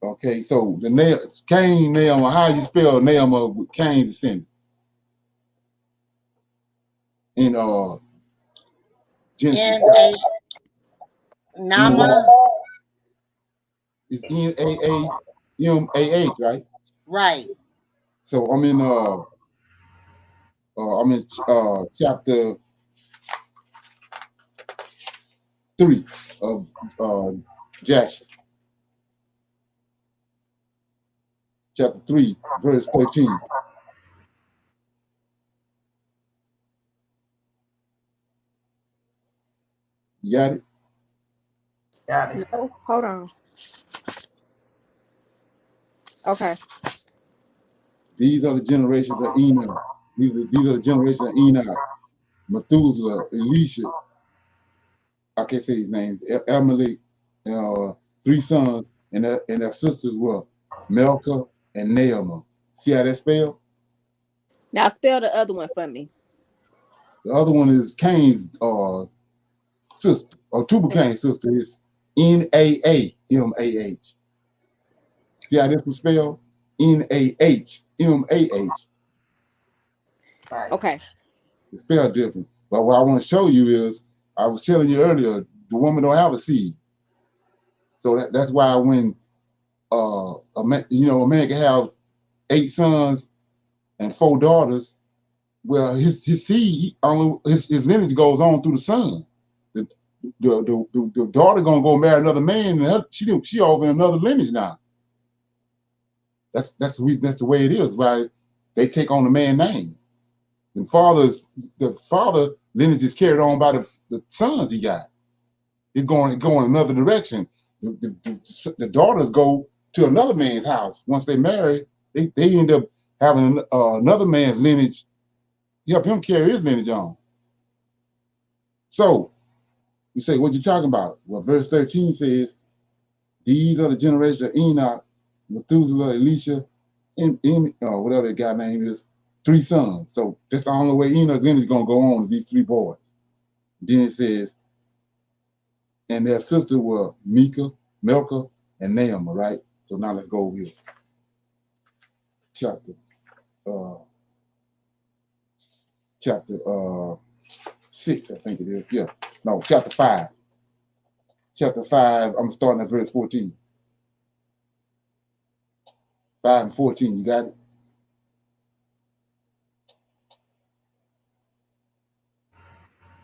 Okay, so the Cain, Naaman. How you spell Naaman with Cain's descendant? In Genesis. Nama. It's Naamah, right? Right. So I'm in chapter 3 of Joshua. Chapter 3, verse 13. You got it? Got it. No, hold on. Okay. These are the generations of Enoch. These are the generations of Enoch, Methuselah, Elisha. I can't say his names. Amalek, 3 sons, and their sisters were Melka and Naamah. See how that spelled? Now spell the other one for me. The other one is Cain's sister, or Tubal-Cain's sister is Naamah. See how this was spelled? Nahmah. Right. Okay. It's spelled different. But what I want to show you is, I was telling you earlier, the woman don't have a seed. So that's why when a man can have 8 sons and 4 daughters, well, his seed his lineage goes on through the son. The daughter gonna go marry another man, and she over in another lineage now. That's the way it is. Why they take on the man's name. The father lineage is carried on by the sons he got. It's going another direction. The daughters go to another man's house. Once they marry, they end up having another man's lineage, help him carry his lineage on. So you say, what you talking about? Well, verse 13 says, these are the generations of Enoch, Methuselah, Elisha, whatever that guy name is, 3 sons. So that's the only way Enoch lineage is gonna go on is these 3 boys. Then it says, and their sister were Milcah, and Naamah, right? So now let's go over here. Chapter 6, I think it is. Yeah. No, chapter 5. Chapter 5, I'm starting at verse 14. 5 and 14, you got it?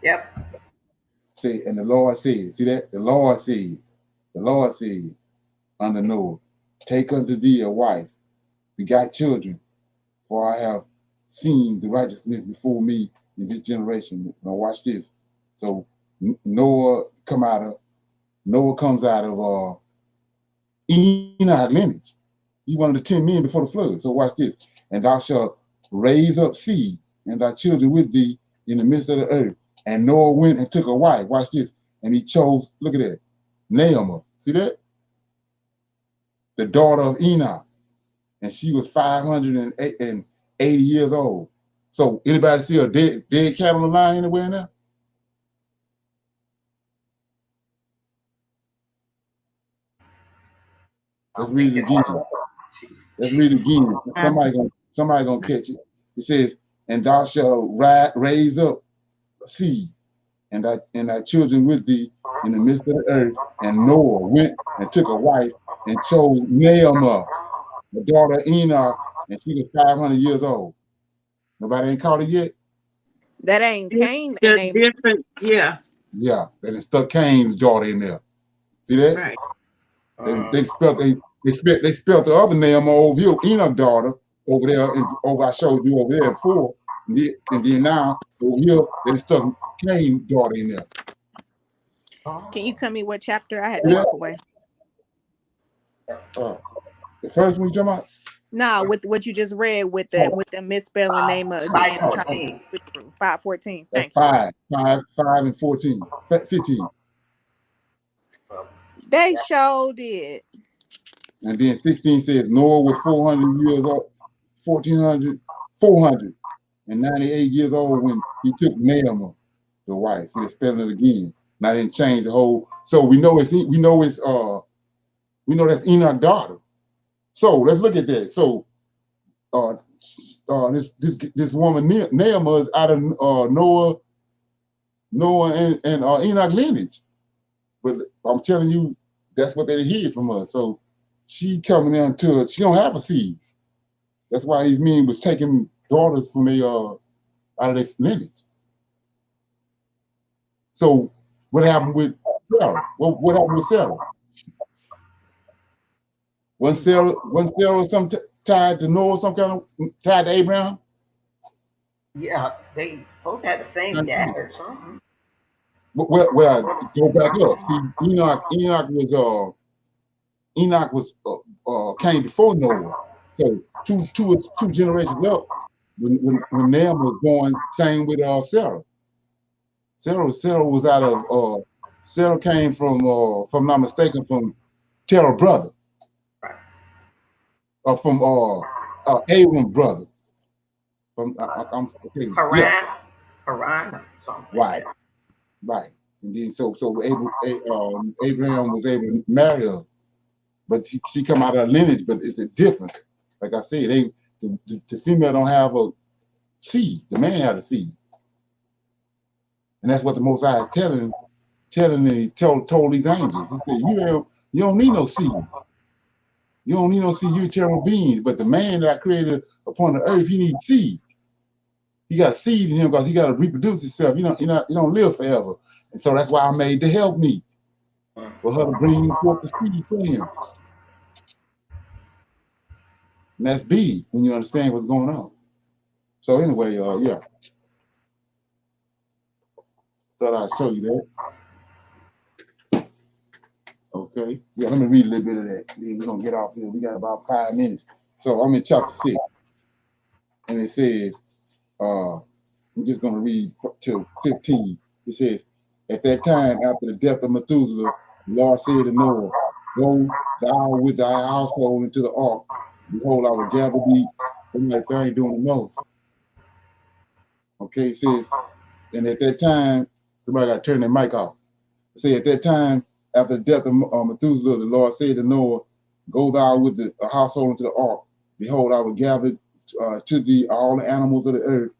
Yep. Say, and the Lord said, see that? The Lord said unto Noah, take unto thee a wife, begot children, for I have seen the righteousness before me in this generation. Now watch this. So Noah comes out of Enoch lineage. He one of the 10 men before the flood. So watch this. And thou shalt raise up seed, and thy children with thee in the midst of the earth. And Noah went and took a wife. Watch this. And he chose, look at that, Naamah. See that? The daughter of Enoch. And she was 580 years old. So anybody see a dead cattle in line anywhere in there? Let's read it again. Let's read it again. Somebody gonna catch it. It says, and thou shalt raise up a seed, and thy children with thee in the midst of the earth. And Noah went and took a wife and chose Naamah, the daughter of Enoch, and she was 500 years old. Nobody ain't caught it yet? That ain't Cain The name. different, yeah. Yeah, they done stuck Cain's daughter in there. See that? Right. They spelled the other name over here, Enoch daughter, over there, over I showed you over there at 4. And then now over here, they stuck Cain's daughter in there. Can you tell me what chapter? I had to walk away. The first one you talking about? No, with what you just read with the misspelling name of again. 5:14. That's Thank you. 5 and 14, 15. They showed it. And then 16 says Noah was 400 years old, 498 years old when he took Naamah, the wife. See, they're spelling it again. Now they didn't change the whole. So we know that's Enoch's daughter. So let's look at that. So this woman Naamah is out of Noah and Enoch lineage. But I'm telling you, that's what they hid from us. So she coming into it, she don't have a seed. That's why these men was taking daughters from their out of their lineage. So what happened with Sarah? What happened with Sarah? Was Sarah some tied to Noah, some kind of tied to Abraham? Yeah, they supposed to have the same dad or something. Well, go back up. See, Enoch came before Noah. So two generations up, when Nam was born, same with Sarah. Sarah was out of Sarah came from if I'm not mistaken, from Terah's brother. Or from Abram's brother. From I'm okay. Haran, something. Right. And then so Abraham was able to marry her, but she come out of her lineage. But it's a difference. Like I said, the female don't have a seed. The man had a seed, and that's what the Most High is telling told these angels. He said, you don't need no seed. You don't need no seed. You're eternal beings. But the man that I created upon the earth, he needs seed. He got seed in him because he got to reproduce himself. You don't live forever. And so that's why I made the help meet for her to bring forth the seed for him. And that's big when you understand what's going on. So anyway, yeah. Thought I'd show you that. Okay. Yeah, let me read a little bit of that. Then we're going to get off here. We got about 5 minutes. So I'm in chapter 6. And it says, I'm just going to read to 15. It says, at that time, after the death of Methuselah, the Lord said to Noah, go thou with thy household into the ark, behold, I will gather thee. Somebody thing doing the most. Okay, it says, and at that time, somebody got to turn their mic off. It says, at that time, after the death of Methuselah, the Lord said to Noah, go thou with the household into the ark. Behold, I will gather to thee all the animals of the earth,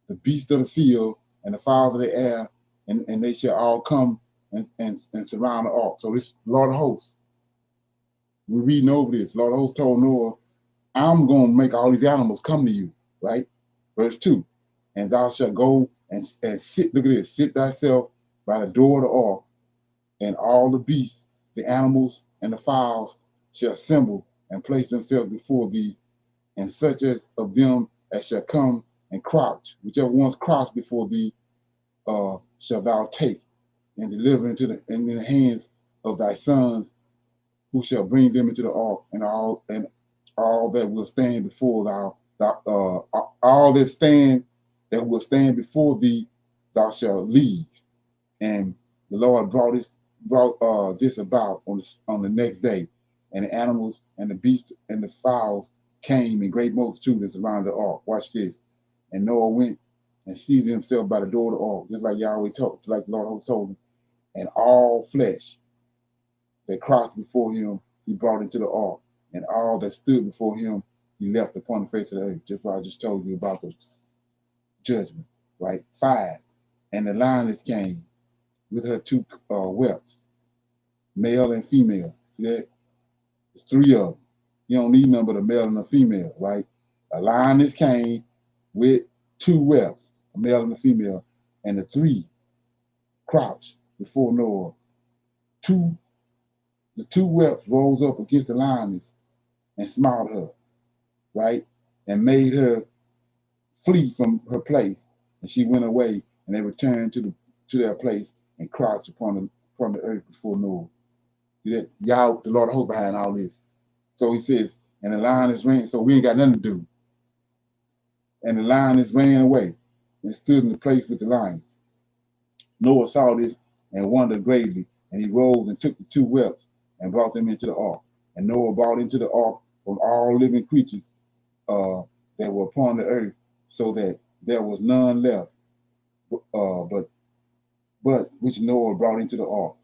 the beasts of the field, and the fowls of the air, and they shall all come and surround the ark. So this Lord of hosts, we're reading over this. Lord of hosts told Noah, I'm going to make all these animals come to you, right? Verse 2, and thou shalt go and sit, look at this, sit thyself by the door of the ark, and all the beasts, the animals, and the fowls shall assemble and place themselves before thee, and such as of them as shall come and crouch, whichever ones crouch before thee, shall thou take and deliver into in the hands of thy sons, who shall bring them into the ark, and all that will stand before all that will stand before thee, thou shalt leave. And the Lord brought this about on the next day, and the animals and the beasts and the fowls came in great multitudes around the ark. Watch this. And Noah went and seated himself by the door of the ark, just like Yahweh told, just like the Lord told him. And all flesh that crouched before him, he brought into the ark, and all that stood before him, he left upon the face of the earth. Just what I just told you about the judgment, right? 5. And the lioness came with her two whelps, male and female. See that? It's 3 of them. You don't need none but a male and a female, right? A lioness came with 2 whelps, a male and a female, and the 3 crouched before Noah. The 2 whelps rose up against the lioness and smote her, right? And made her flee from her place. And she went away, and they returned to their place and crouched upon the earth before Noah. See that? Y'all, the Lord of hosts behind all this. So he says, and the lioness ran, so we ain't got nothing to do. And the lioness ran away and stood in the place with the lions. Noah saw this and wondered greatly, and he rose and took the 2 whelps and brought them into the ark. And Noah brought into the ark from all living creatures that were upon the earth, so that there was none left, but which Noah brought into the ark.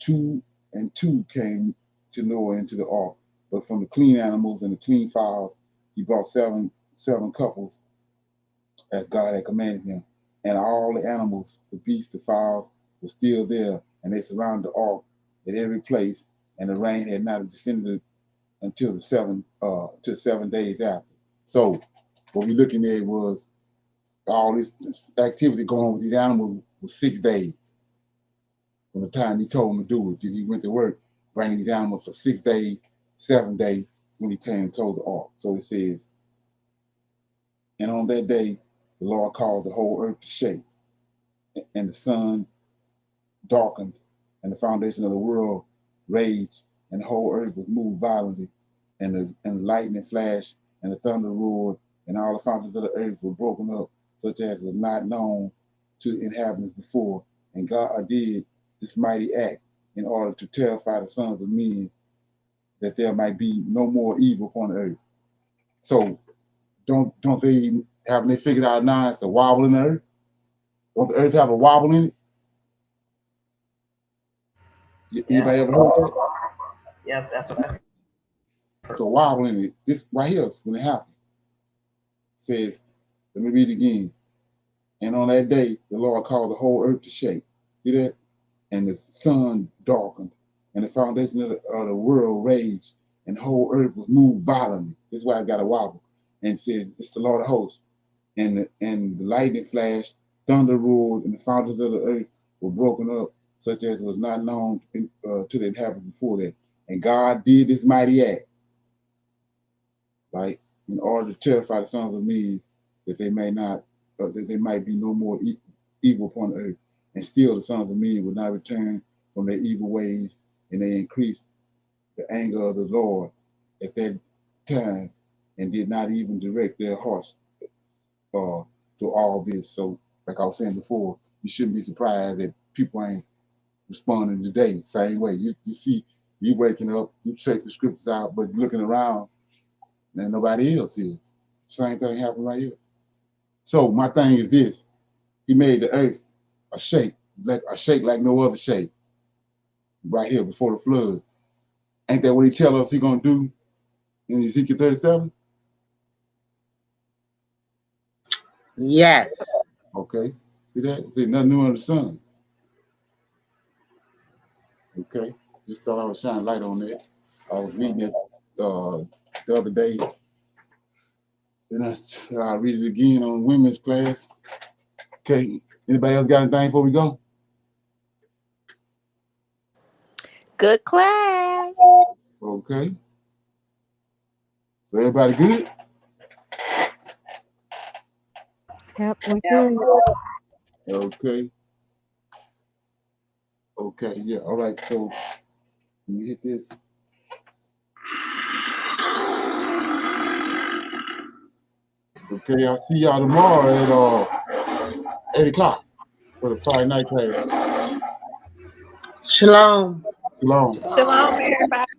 2 and 2 came to Noah into the ark, but from the clean animals and the clean fowls, he brought seven couples, as God had commanded him. And all the animals, the beasts, the fowls, were still there, and they surrounded the ark at every place, and the rain had not descended until the 7 days after. So what we're looking at was all this activity going on with these animals was 6 days from the time he told him to do it. Then he went to work, bringing these animals for 6 days, 7 days when he came and closed the ark. So it says, and on that day, the Lord caused the whole earth to shake, and the sun darkened, and the foundation of the world raged, and the whole earth was moved violently, and the lightning flashed, and the thunder roared, and all the fountains of the earth were broken up, such as was not known to the inhabitants before. And God did this mighty act in order to terrify the sons of men, that there might be no more evil upon the earth. So don't they haven't they figured out now it's a wobble in the earth? Don't the earth have a wobble in it? Anybody ever heard that? Yep, that's what I heard. It's a wobble in it. This right here is when it happened. It says, let me read it again. And on that day, the Lord caused the whole earth to shake. See that? And the sun darkened, and the foundation of the world raged, and the whole earth was moved violently. This is why it got a wobble. And it says, it's the Lord of hosts. And the lightning flashed, thunder roared, and the fountains of the earth were broken up, such as was not known to the inhabitants before that. And God did this mighty act, right, in order to terrify the sons of men, that they might be no more evil upon the earth. And still the sons of men would not return from their evil ways, and they increased the anger of the Lord at that time, and did not even direct their hearts to all this. So, like I was saying before, you shouldn't be surprised that people ain't responding today same way. You see, you waking up, you check the scriptures out, but looking around, and nobody else is. Same thing happened right here. So my thing is this: He made the earth a shape like no other shape, right here before the flood. Ain't that what He tell us He gonna do in Ezekiel 37? Yes. Okay. See that? See, nothing new under the sun. Okay. Just thought I would shine light on that. I was reading it the other day. Then I read it again on women's class. Okay. Anybody else got anything before we go? Good class. Okay. So everybody good? Yep, we're Yeah. good. Okay. Okay. Yeah. All right. So let me hit this. Okay. I'll see y'all tomorrow at 8 o'clock for the Friday night class. Shalom. Shalom. Shalom, everybody.